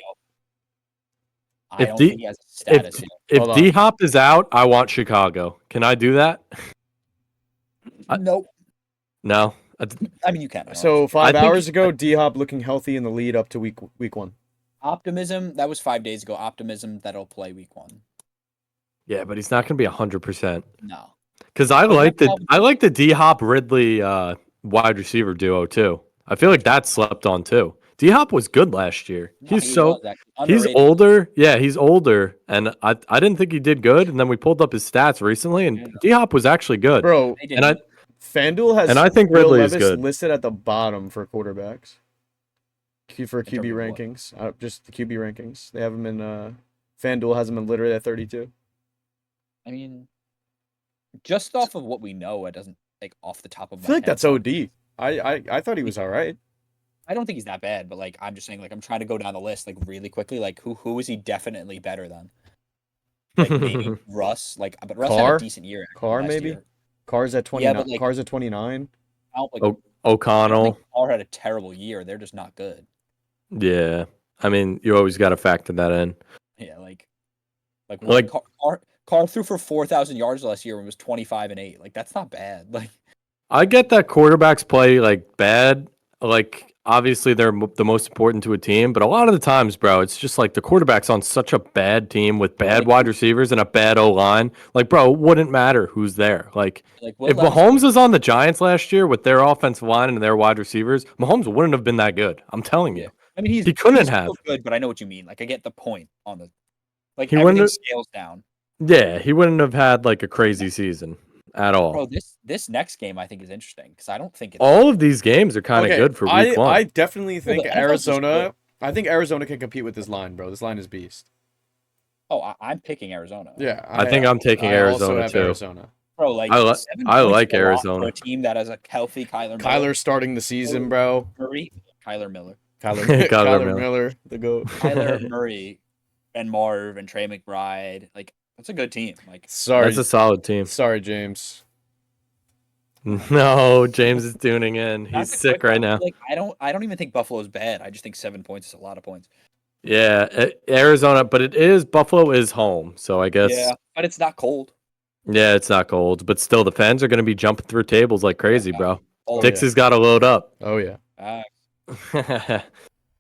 I If don't D- think he has a status yet. If Hold on. D Hop is out, I want Chicago. Can I do that? Nope. No. I mean, you can. So honestly. 5 think- hours ago, D Hop looking healthy in the lead up to week 1. Optimism. That was 5 days ago. Optimism that'll play week 1. Yeah, but he's not going to be 100%. No. Because I like that's the D Hop Ridley wide receiver duo too. I feel like that slept on too. D Hop was good last year. No, He's he so was actually he's underrated. older. Yeah, he's older, and I didn't think he did good. And then we pulled up his stats recently, Yeah. and D Hop was actually good. Bro, They and I didn't. FanDuel has And I think Will Ridley is Levis good. listed at the bottom for quarterbacks. For In terms QB of what? rankings. Just the QB rankings. They have him in FanDuel has him in literally at 32. I mean, just off of what we know, it doesn't like off the top of I my feel like head. that's OD. I thought he was all right. I don't think he's that bad, but like I'm just saying, like I'm trying to go down the list like really quickly. Like who is he definitely better than? Like maybe Russ. Like, but Russ had Carr? a decent year. actually Carr last maybe? year. Car's at 29. but, like- Car's at 29. I don't like. Oh, I don't O'Connell. think Carr had a terrible year. They're just not good. Yeah, I mean, you always got to factor that in. Yeah, like Like- Carr threw for 4,000 yards last year and was 25-8. Like that's not bad. Like I get that quarterbacks play like bad. Like obviously they're the most important to a team, but a lot of the times, bro, it's just like the quarterback's on such a bad team with bad wide receivers and a bad O line. Like, bro, it wouldn't matter who's there. Like Will if Levis- Mahomes was on the Giants last year with their offensive line and their wide receivers, Mahomes wouldn't have been that good. I'm telling you. Yeah. I mean, he couldn't he's still have. good, but I know what you mean. Like I get the point on the like He wouldn't everything have- scales down. Yeah, he wouldn't have had like a crazy season at all. Bro, this next game I think is interesting because I don't think it's All of these games are kind of good for week one. I definitely think the NFL's just Arizona. good. I think Arizona can compete with this line, bro. This line is beast. I'm picking Arizona. Yeah, I think I'm taking I also Arizona have too. Arizona. Bro, like I 7 I points like a lot for Arizona. a team that has a healthy Kyler Miller. Kyler starting the season, bro. Murray, Kyler Miller. Kyler, Kyler Kyler Miller, the GOAT. Kyler Murray and Marv and Trey McBride. Like that's a good team. Like Sorry, That's a solid team. sorry, James. No, James is tuning in. not He's to sick quit, right but, now. Like I don't even think Buffalo's bad. I just think 7 points is a lot of points. Yeah, Arizona, but it is Buffalo is home, so I guess Yeah, but it's not cold. yeah, it's not cold, but still the fans are going to be jumping through tables like crazy, bro. Oh, Dixie's got to load up. Oh yeah.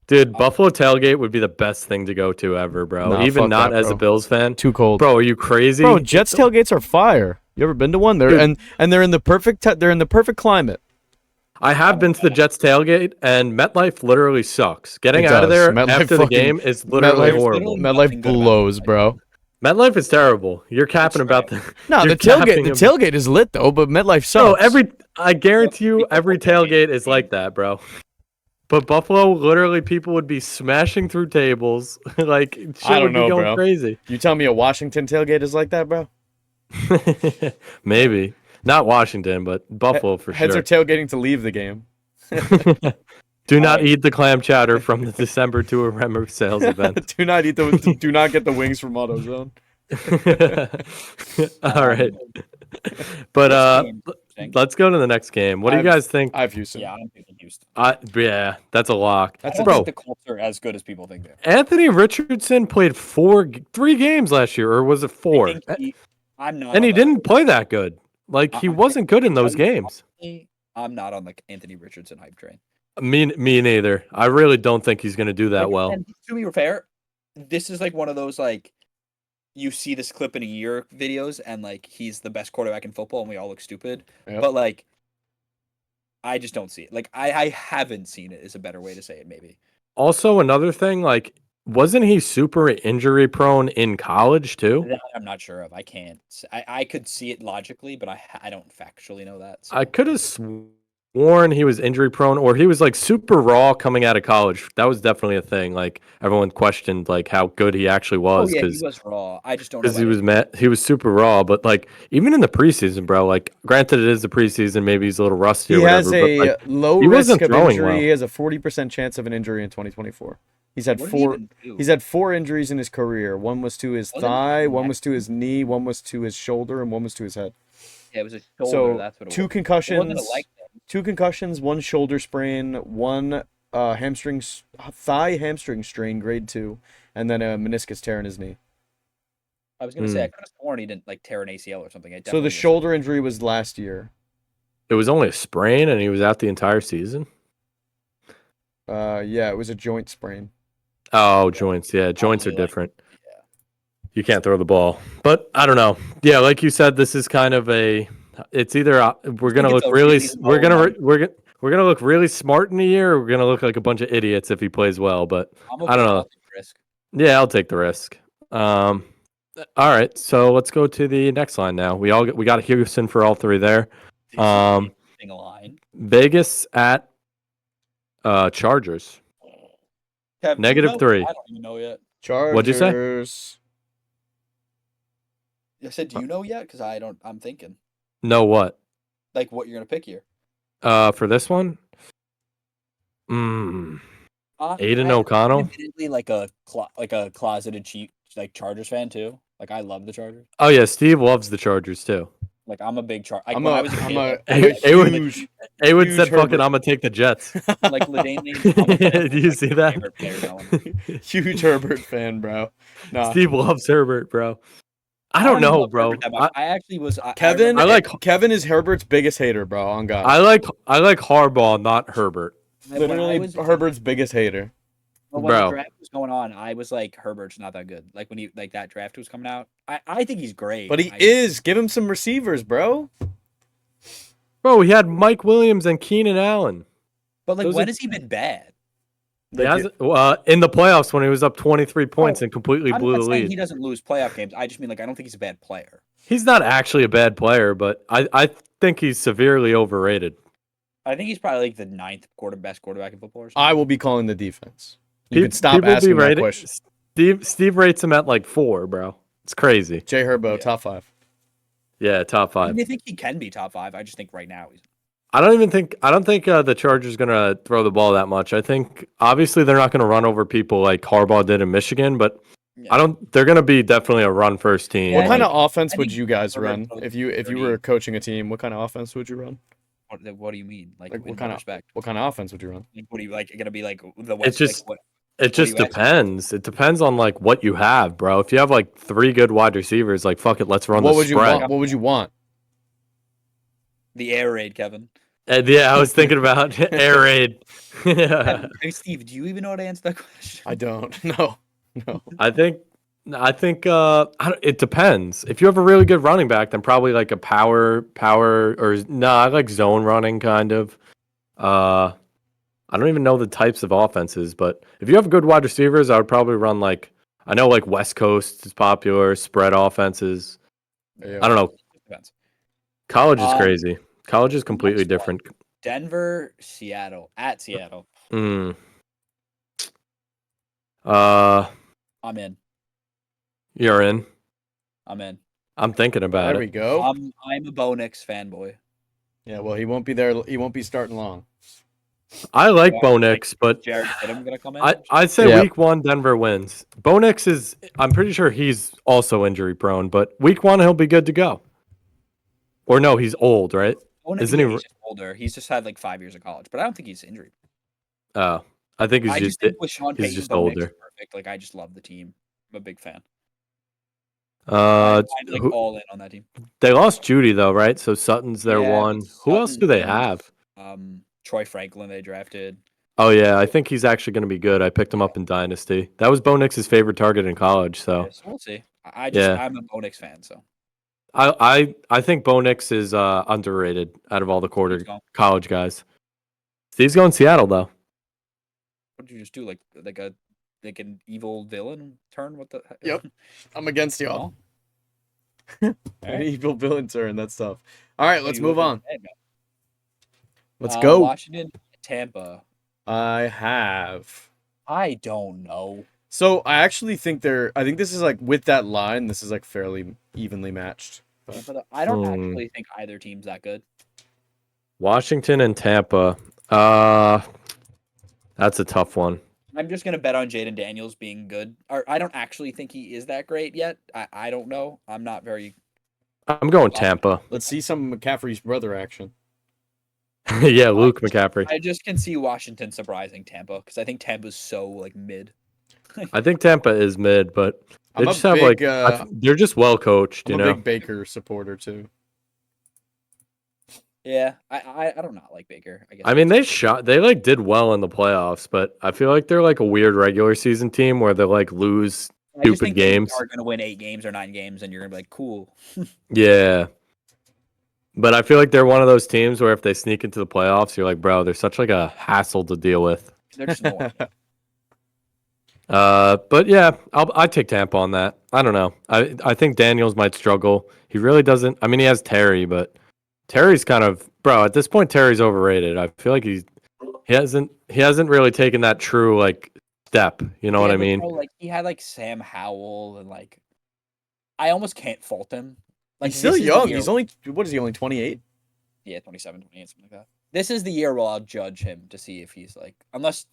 Dude, Buffalo tailgate would be the best thing to go to ever, bro. Nah, Even fuck not that, as a bro. Bills fan. Too cold. Bro, are you crazy? Bro, Jets tailgates are fire. You ever been to one? They're Dude. and they're in the perfect they're in the perfect climate. I have been to the Jets tailgate, and MetLife literally sucks. Getting It out of does. there MetLife after the fucking- game is literally MetLife- horrible. literally- MetLife nothing good about blows, it. bro. MetLife is terrible. You're capping about the. No, you're the tailgate capping the ab- tailgate is lit though, but MetLife No, sucks. I guarantee you, every tailgate is like that, bro. But Buffalo, literally, people would be smashing through tables. Like, shit I don't would be know, going bro. crazy. You tell me a Washington tailgate is like that, bro? Maybe. Not Washington, but Buffalo for Heads sure. are tailgating to leave the game. Do not eat the clam chowder from the December tour Remmer sales event. do not get the wings from AutoZone. All right. But let's go to the next game. What do you guys think? I have Houston. Yeah, I don't think Houston. Yeah, that's a lock. I don't Bro, think the Colts are as good as people think they are. Anthony Richardson played 3 games last year, or was it 4? I'm not. And he on didn't play that good. Like, he wasn't good in those games. I'm not on the Anthony Richardson hype train. Me neither. I really don't think he's going to do that Like, well. and to be fair, this is like one of those like you see this clip in a year videos and like he's the best quarterback in football and we all look stupid. Yep. But like I just don't see it. Like I haven't seen it is a better way to say it maybe. Also, another thing, like, wasn't he super injury prone in college too? That I'm not sure of. I can't. I could see it logically, but I don't factually know that. So. I could have sworn he was injury prone, or he was like super raw coming out of college. That was definitely a thing. Like, everyone questioned like how good he actually Oh was yeah, he was raw. I just don't know. because he about was he was super raw. But like, even in the preseason, bro. Like, granted, it is the preseason. Maybe he's a little rusty. He or has whatever, a but, like, low he risk wasn't of throwing injury. well. He has a 40% chance of an injury in 2024. He's had what did he four. even do? He's had 4 injuries in his career. One was to his Wasn't it thigh, like one neck? was to his knee, one was to his shoulder, and one was to his head. Yeah, it was a shoulder. So That's what it 2 was. It concussions, wasn't a leg thing. 2 concussions, 1 shoulder sprain, 1 thigh hamstring strain, grade 2, and then a meniscus tear in his knee. I was gonna say I could have sworn he didn't like tear an ACL or something. I So definitely the was- shoulder injury was last year. It was only a sprain, and he was out the entire season. Yeah, it was a joint sprain. Oh, joints. Yeah, joints are Probably, like, different. You can't throw the ball. But I don't know. Yeah, like you said, this is kind of a. It's either we're gonna it's look a really really we're gonna low re- we're gonna look really smart in a year. Or we're gonna look like a bunch of idiots if he plays well. But I'm I don't know. I'll take the risk. yeah, I'll take the risk. All right, so let's go to the next line now. We got Houston for all 3 there. This is Um, a line. Vegas at Chargers. Kev, do you negative know? 3. I don't even know yet. Chargers. What'd you say? I said, do you know yet? Because I don't. I'm thinking No, what? like what you're gonna pick here. For this one. Aiden O'Connell. Admittedly, like a closeted cheap like Chargers fan too. Like I love the Chargers. Oh yeah, Steve loves the Chargers too. Like I'm a big Like, I'm when I a, was I'm kid, a, I'm a It would- huge, Haywood Huge said, "Fucking, Herbert. I'm gonna take the Jets." like Ladainian. Do you see that? huge Herbert fan, bro. Nah. Steve loves Herbert, bro. I don't know, bro. I actually was. Kevin, I like- Kevin is Herbert's biggest hater, bro. On God, I like Harbaugh, not Herbert. literally Herbert's biggest hater. When Bro. the draft was going on, I was like, Herbert's not that good. Like when that draft was coming out, I think he's great. But he is. Give him some receivers, bro. Bro, he had Mike Williams and Keenan Allen. But like, those when are- has he been bad? He hasn't- in the playoffs when he was up 23 points and completely I'm blew not the saying lead. he doesn't lose playoff games. I just mean like I don't think he's a bad player. He's not actually a bad player, but I think he's severely overrated. I think he's probably like the 9th best quarterback in football. Or something. I will be calling the defense. You Pe- can stop people be asking that rating- question. Steve rates him at like 4, bro. It's crazy. Jay Herbo, Yeah. top 5. Yeah, top I 5. mean, I think he can be top 5. I just think right now he's. I don't think the Chargers gonna throw the ball that much. I think obviously they're not gonna run over people like Harbaugh did in Michigan, but Yeah. they're gonna be definitely a run first team. What Yeah, kind like, of offense I would think you guys Herbert run throws if you 30. were coaching a team? What kind of offense would you run? What do you mean? Like Like, in what what kind of respect? what kind of offense would you run? Like, what are you like gonna be like the it West? just Like, what it do just you actually- depends. It depends on like what you have, bro. If you have like 3 good wide receivers, like fuck it, let's run What the would you spread. want? What would you want? the air raid, Kevin. And yeah, I was thinking about air raid. Yeah. Hey, Steve, do you even know how to answer that question? I don't. No. No. I think it depends. If you have a really good running back, then probably like a power or no, I like zone running kind of. I don't even know the types of offenses, but if you have good wide receivers, I would probably run like I know like West Coast is popular, spread offenses. Yeah. I don't know. Depends. College is Um, crazy. College is completely next one. different. Denver, Seattle, at Seattle. Mm. I'm in. You're in. I'm in. I'm thinking about There we it. go. I'm a Bo Nix fanboy. Yeah. Well, he won't be there. He won't be starting long. I like Yeah, Bo like- Nix, but Jared Stidham gonna come in. I'd say Yeah. week 1 Denver wins. Bo Nix is I'm pretty sure he's also injury prone, but week 1 he'll be good to go. Or no, he's old, right? Bo Nix, isn't yeah, he- he's just older. He's just had like 5 years of college, but I don't think he's injured. Oh, I think he's I just just think with Sean he's Payton, just Bo Nix is older. perfect. Like I just love the team. I'm a big fan. uh I'm like who- all in on that team. they lost Judy though, right? So Sutton's their Yeah, one. Who else Sutton do they and- have? Troy Franklin they drafted. Oh yeah, I think he's actually going to be good. I picked him up in Dynasty. That was Bo Nix's favorite target in college, so Yeah, so we'll see. Yeah. I'm a Bo Nix fan, so I think Bo Nix is underrated out of all the Steve's going. college guys. Steve's going Seattle though. What did you just do? Like an evil villain turn? What the? Yep. I'm against y'all. All An right. evil villain turn. That's tough. All right, let's You move look on. at that. Let's go. Washington, Tampa. I have. I don't know. So I actually think I think this is like with that line. This is like fairly evenly matched. But I don't Hmm. actually think either team's that good. Washington and Tampa. That's a tough one. I'm just gonna bet on Jaden Daniels being good. Or I don't actually think he is that great yet. I don't know. I'm not very. I'm going Tampa. Let's see some McCaffrey's brother action. Yeah, Luke McCaffrey. I just can see Washington surprising Tampa because I think Tampa's so like mid. I think Tampa is mid, but they I'm a just have like big, they're just well coached, I'm you a know. big Baker supporter too. Yeah, I don't not like Baker. I guess. I mean, they like did well in the playoffs, but I feel like they're like a weird regular season team where they like lose. I just stupid think they games. are gonna win 8 games or 9 games, and you're gonna be like, cool. Yeah. But I feel like they're one of those teams where if they sneak into the playoffs, you're like, bro, they're such like a hassle to deal with. They're just annoying. But yeah, I take Tampa on that. I don't know. I think Daniels might struggle. He really doesn't. I mean, he has Terry, but Terry's kind of bro. At this point, Terry's overrated. I feel like he hasn't really taken that true like step. You know what Yeah, I but, mean? bro, like he had like Sam Howell and like, I almost can't fault him. Like He's still this is the young. year- He's only what is he? Only 28. yeah, 27, 28, something like that. This is the year where I'll judge him to see if he's like, unless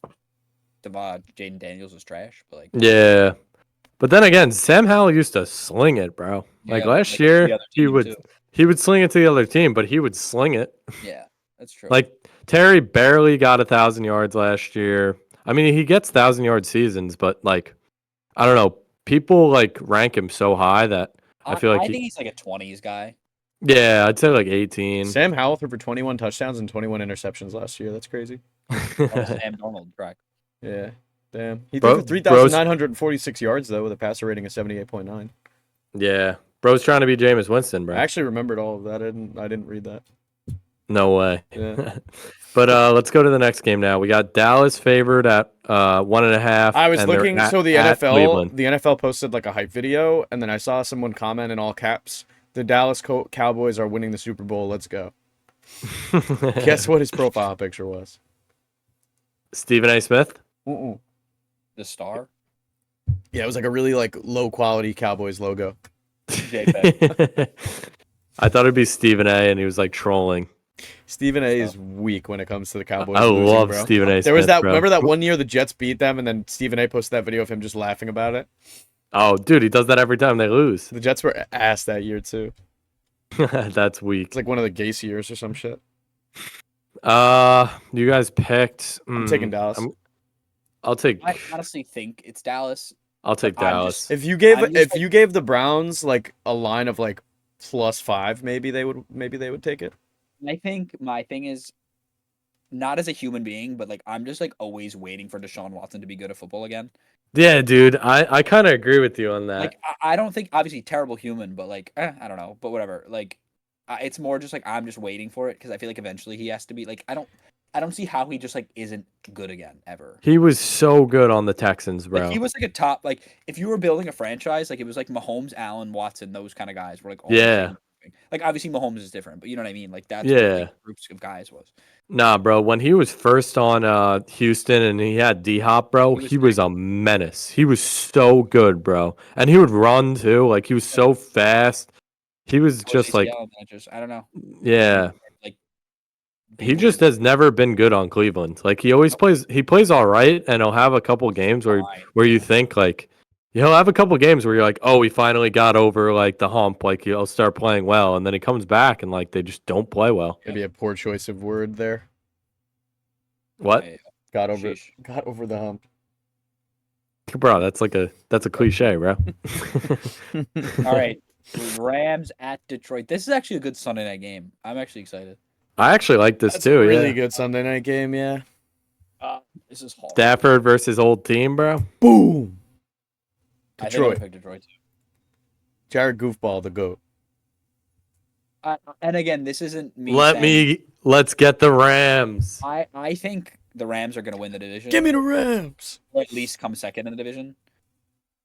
Jaden Daniels is trash, but like Yeah. But then again, Sam Howell used to sling it, bro. Like yeah, last like, the year, other he team, would too. he would sling it to the other team, but he would sling it. Yeah, that's true. Like Terry barely got 1,000 yards last year. I mean, he gets 1,000-yard seasons, but like, I don't know. People like rank him so high that I feel like I think he's like a 20s guy. yeah, I'd say like 18. Sam Howell threw for 21 touchdowns and 21 interceptions last year. That's crazy. Sam Darnold, correct? Yeah. Damn. He Bro- threw for 3,946 yards though with a passer rating of 78.9. Yeah, bro's trying to be Jameis Winston, bro. I actually remembered all of that. I didn't read that. No way. Yeah. But let's go to the next game now. We got Dallas favored at 1.5. I was and they're looking. at- So the at NFL, Cleveland. the NFL posted like a hype video, and then I saw someone comment in all caps: "The Dallas Cowboys are winning the Super Bowl. Let's go." Guess what his profile picture was? Stephen A. Smith. Mm-mm. The star. Yeah, it was like a really like low quality Cowboys logo. JPEG. I thought it'd be Stephen A. and he was like trolling. Stephen A. So- is weak when it comes to the Cowboys I losing, love bro. Stephen A. There was Smith, that. bro. Remember that one year the Jets beat them, and then Stephen A. posted that video of him just laughing about it. Oh, dude, he does that every time they lose. The Jets were ass that year too. That's weak. It's like one of the Gase years or some shit. You guys picked. I'm taking Dallas. I'll take. I honestly think it's Dallas. I'll take I'm Dallas. just- If you gave I'm just if like- you gave the Browns like a line of like +5, maybe they would take it. I think my thing is not as a human being, but like I'm just like always waiting for Deshaun Watson to be good at football again. Yeah, dude, I kind of agree with you on that. Like I don't think obviously terrible human, but like I don't know, but whatever. Like it's more just like I'm just waiting for it because I feel like eventually he has to be like I don't see how he just like isn't good again ever. He was so good on the Texans, bro. Like he was like a top like if you were building a franchise, like it was like Mahomes, Allen, Watson, those kind of guys were like all the Yeah. same thing. Like obviously Mahomes is different, but you know what I mean? Like that's Yeah. what like, groups of guys was. Nah, bro. When he was first on Houston and he had D Hop, bro, He was he was a menace. He was so good, bro. And he would run too. Like he was so fast. He was just like, ACL, and then I don't know. yeah. Like He just has never been good on Cleveland. Like he always plays. He plays all right, and he'll have a couple games where you think like he'll have a couple games where you're like, oh, he finally got over like the hump. Like he'll start playing well, and then he comes back and like they just don't play well. Maybe a poor choice of word there. What, Got over Sheesh. got over the hump. bro? That's a cliche, bro. All right. Rams at Detroit. This is actually a good Sunday night game. I'm actually excited. I actually like this That's too. a really Yeah. good Sunday night game. Yeah. This is hard. Stafford versus old team, bro. Boom. I think I'm Detroit. gonna pick Detroit too. Jared Goofball, the goat. And again, this isn't me. saying- Let's get the Rams. I think the Rams are gonna win the division. Give me the Rams. Or at least come second in the division.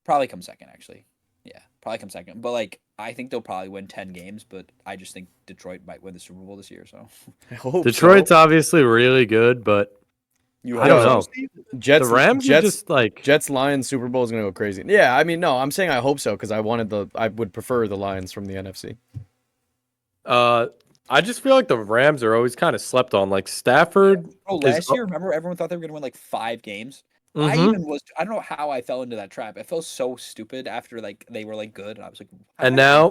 Probably come second, actually. Yeah, probably come second. But like, I think they'll probably win 10 games. But I just think Detroit might win the Super Bowl this year. So I hope Detroit's so. obviously really good, but I don't know. Jets. The Rams are Jets. just like Jets Lions Super Bowl is gonna go crazy. Yeah, I mean, no, I'm saying I hope so because I would prefer the Lions from the NFC. I just feel like the Rams are always kind of slept on. Like Stafford. Oh, last year, remember everyone thought they were gonna win like 5 games. I Mhm. even was. I don't know how I fell into that trap. It felt so stupid after like they were like good, and I was like, how And did I now,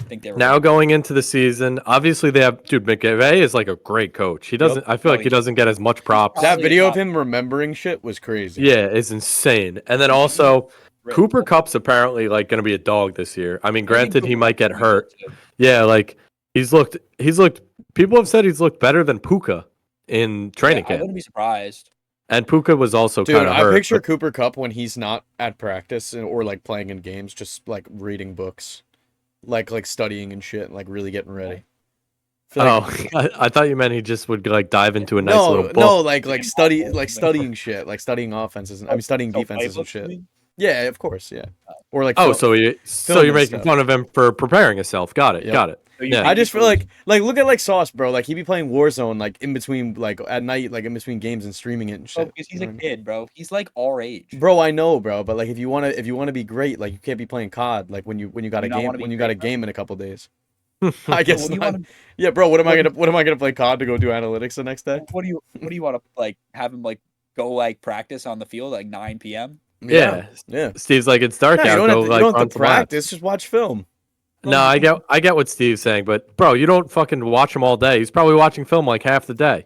think they were now good? going into the season, obviously they have dude McVay is like a great coach. He doesn't. I feel No, like he doesn't get as much props. That Probably video of top- him remembering shit was crazy. Yeah, it's insane. And then also Really Cooper cool. Cup's apparently like going to be a dog this year. I mean, I think granted he Cooper might get Kupp's gonna be hurt. good, too. Yeah, like he's looked. People have said he's looked better than Puka in training I camp, wouldn't be surprised. and Puka was also Dude, kind of I hurt. picture but- Cooper Cup when he's not at practice or like playing in games, just like reading books, like studying and shit, like really getting ready. Feel like- I thought you meant he just would like dive into a nice no, little book. no, like Fucking studying shit, like studying offenses. I mean, studying So defenses and playbooks, shit. you mean? Yeah, of course, yeah. Or like, Oh, fil- so you're and making stuff. fun of him for preparing himself. Got it. Yep. Got it. So you Yeah. think I just he feel should- like look at like Sauce, bro. Like he be playing Warzone like in between, like at night, like in between games and streaming it and Bro, shit. because he's You a know what kid, bro. He's like our age. I mean? Bro, I know, bro, but like if you wanna be great, like you can't be playing COD like when you got a You not game wanna be when you got a great, bro? game in a couple days. I guess What do you not. want? Yeah, bro. What am I what- gonna play COD to go do analytics the next day? What do you want to like? Have him like go like practice on the field at, like 9 p.m. Yeah. Yeah. Steve's like, it's dark Yeah, you out. don't Go have to, like you don't run have to some laps. practice. Just watch film. No, I get what Steve's saying, but bro, you don't fucking watch him all day. He's probably watching film like half the day.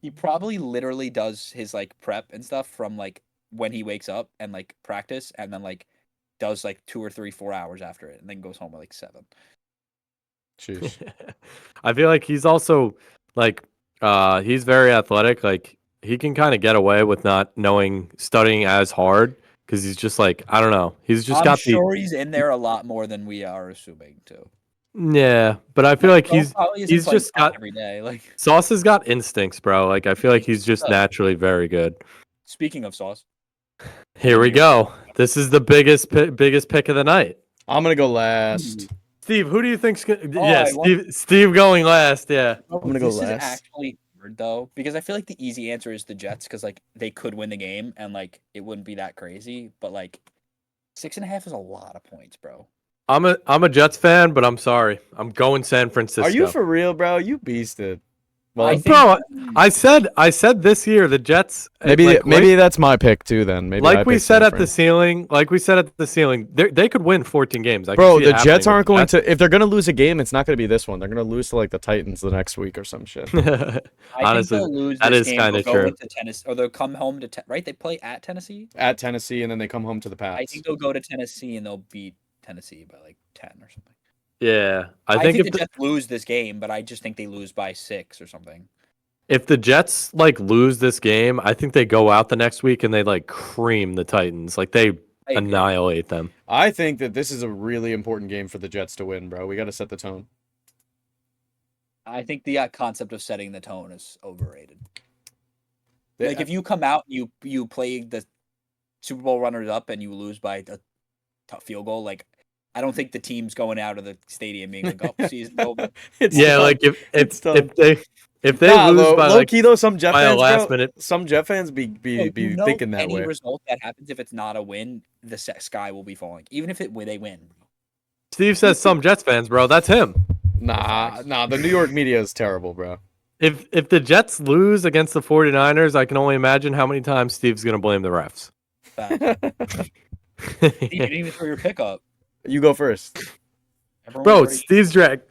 He probably literally does his like prep and stuff from like when he wakes up and like practice, and then like does like 2 or 3, 4 hours after it, and then goes home at like 7. Jeez. I feel like he's also like he's very athletic. Like he can kind of get away with not studying as hard because he's just like I don't know. He's just I'm got sure he's in there a lot more than we are assuming too. yeah. But I feel like Bro he's probably isn't he's playing just COD got every day. Like Sauce has got instincts, bro. Like I feel like he's just does. naturally very good. speaking of Sauce, Here we go. This is the biggest pick of the night. I'm gonna go last. Steve, who do you think's gonna? Oh, Yeah, I want- Steve going last. Yeah. I'm gonna go this last. is actually hard though because I feel like the easy answer is the Jets because like they could win the game and like it wouldn't be that crazy, but like 6.5 is a lot of points, bro. I'm a Jets fan, but I'm sorry. I'm going San Francisco. Are you for real, bro? You beasted. Well, I think- Bro, I said this year the Jets. maybe that's my pick too. Then maybe I like we picked said San at Fran. the ceiling, they could win 14 games. I can Bro, see the it Jets happening aren't with going the to. If they're going to lose a game, it's not going to be this one. They're going to lose to like the Titans the next week or some shit. I think Honestly, they'll lose that this is game. kinda They'll go true. into Tennessee, or they'll come home to right. They play at Tennessee. At Tennessee, and then they come home to the I Pats. think they'll go to Tennessee and they'll beat Tennessee by like 10 or something. yeah, I think think if the Jets lose this game, but I just think they lose by 6 or something. if the Jets like lose this game, I think they go out the next week and they like cream the Titans. Like they I agree. annihilate them. I think that this is a really important game for the Jets to win, bro. We got to set the tone. I think the concept of setting the tone is overrated. They- Like if you come out and you play the Super Bowl runners up and you lose by a tough field goal, like I don't think the team's going out of the stadium being like, "Oh, season's over." It's Yeah, done. like It's done. if they Nah, lose by low like key though, some Jet by a fans, last bro, minute. some Jet fans be You know thinking that any way. result that happens, if it's not a win, the sky will be falling. Even if they win. Steve says some Jets fans, bro. That's him. Nah, the New York media is terrible, bro. If the Jets lose against the 49ers, I can only imagine how many times Steve's gonna blame the refs. Facts. You didn't even throw your pickup. You go first. Everyone Bro, already-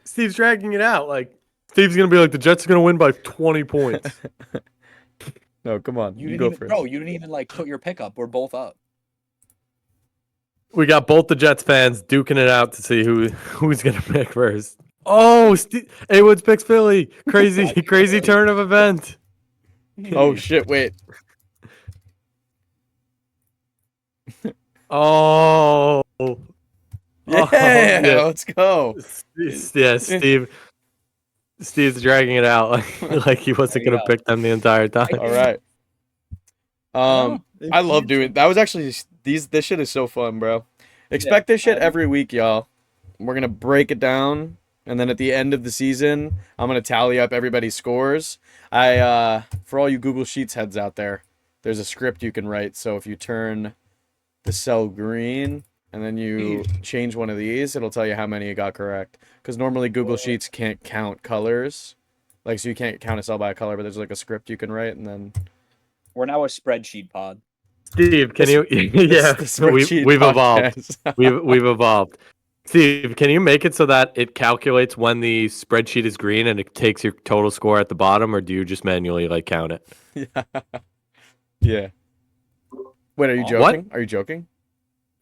Steve's dragging it out. Like Steve's gonna be like the Jets are gonna win by 20 points. No, come on. you You didn't go even, first. bro. You didn't even like put your pickup. We're both up. We got both the Jets fans duking it out to see who's gonna pick first. Oh, Woods picks Philly. Crazy turn of event. Oh shit! Wait. Oh. Yeah, yeah. let's go. Yeah, Steve's dragging it out like he wasn't There you gonna go. pick them the entire time. All right. I love doing. That was actually this shit is so fun, bro. Expect this shit every week, y'all. We're gonna break it down, and then at the end of the season, I'm gonna tally up everybody's scores. For all you Google Sheets heads out there, there's a script you can write. So if you turn the cell green and then you change one of these, it'll tell you how many you got correct. Because normally Google Sheets can't count colors, like so you can't count a cell by a color. But there's like a script you can write, and then We're now a spreadsheet pod. Steve, can you? Yeah, the spreadsheet we've evolved. podcast. We've evolved. Steve, can you make it so that it calculates when the spreadsheet is green and it takes your total score at the bottom, or do you just manually like count it? Yeah. Wait, are you What? joking? Are you joking?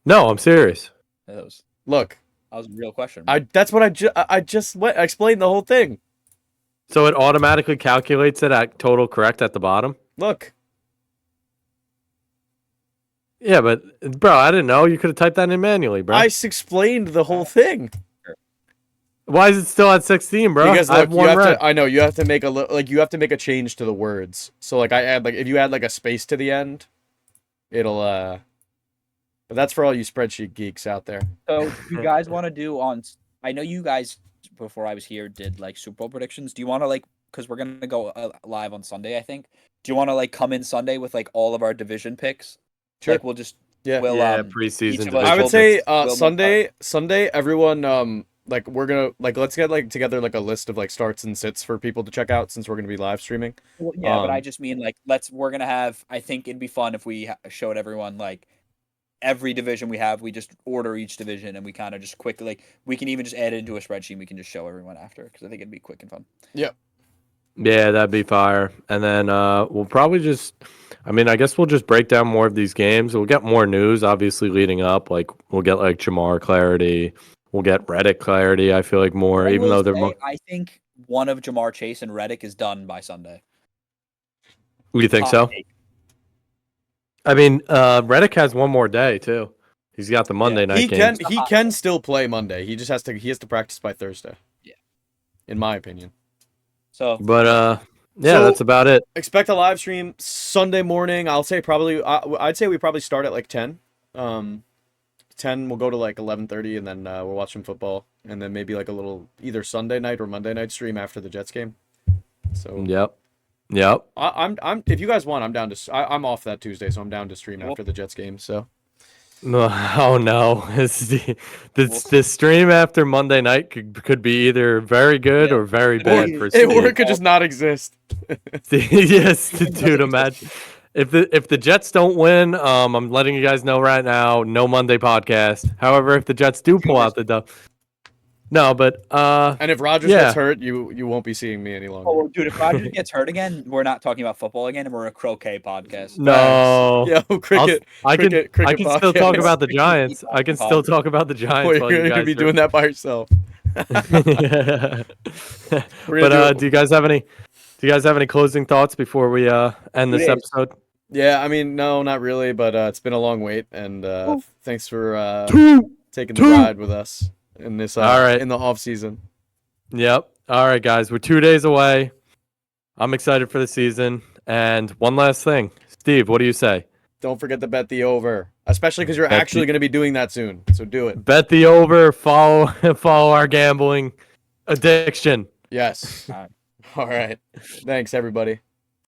No, I'm serious. That was Look, a real question. that's what I just went. I explained the whole thing. So it automatically calculates it at total correct at the bottom. Look, Yeah, but bro, I didn't know. You could have typed that in manually, bro. I explained the whole thing. Why is it still at 16, bro? Because I have look, you one have red. to. I know you have to make you have to make a change to the words. So like I add like if you add like a space to the end, it'll But that's for all you spreadsheet geeks out there. So you guys want to do on? I know you guys before I was here did like Super Bowl predictions. Do you want to like because we're gonna go live on Sunday? I think. Do you want to like come in Sunday with like all of our division picks? Sure. Like we'll just Yeah. we'll Yeah, each preseason. of us I would will say we'll- Sunday everyone like we're gonna like let's get like together like a list of like starts and sits for people to check out since we're gonna be live streaming. Well, yeah, but I Um, just mean like we're gonna have. I think it'd be fun if we showed everyone like every division we have. We just order each division and we kind of just quickly like we can even just add it into a spreadsheet. We can just show everyone after because I think it'd be quick and fun. Yeah, that'd be fire. And then we'll probably just, I mean, I guess we'll just break down more of these games. We'll get more news, obviously, leading up. Like, we'll get, like, Jamar clarity. We'll get Reddick clarity, I feel like, more, I even will though they're say, more. I think one of Jamar Chase and Reddick is done by Sunday. You think Hot so? take. I mean, Reddick has one more day, too. He's got the Monday night He game. can still play Monday. He just has to practice by Thursday. Yeah. In my opinion. So But, yeah, So- that's about it. Expect a live stream Sunday morning. I'll say probably I'd say we probably start at like 10. 10 we'll go to like 11:30 and then we'll watch some football and then maybe like a little either Sunday night or Monday night stream after the Jets game. So Yep. I'm if you guys want, I'm down to I'm off that Tuesday, so I'm down to stream Cool. after the Jets game. So No, oh no! This stream after Monday night could be either very good Yeah, or very literally. bad for Or Steve. it could just not exist. Yes, dude. Imagine if the Jets don't win. I'm letting you guys know right now. No Monday podcast. However, if the Jets do pull out the dub, no. But And if Rodgers Yeah. gets hurt, you won't be seeing me any longer. Oh, dude, if Rodgers gets hurt again, we're not talking about football again, and we're a croquet podcast. no. Yo, cricket. I can cricket still talk podcast. about the Cricket Giants. I can still podcast. talk about the Giants. Wait, while you're you gonna guys be are- doing that by yourself. We're But gonna do- do you guys have any? Do you guys have any closing thoughts before we end this It is. episode? Yeah, I mean, no, not really, but it's been a long wait, and thanks for taking the Two. ride with us in this All right. in the off season. Yep. All right, guys. We're 2 days away. I'm excited for the season. And one last thing, Steve, what do you say? Don't forget to bet the over, especially because you're Bet actually the- going to be doing that soon. So do it. Bet the over. Follow our gambling addiction. Yes. All right. All right. Thanks, everybody.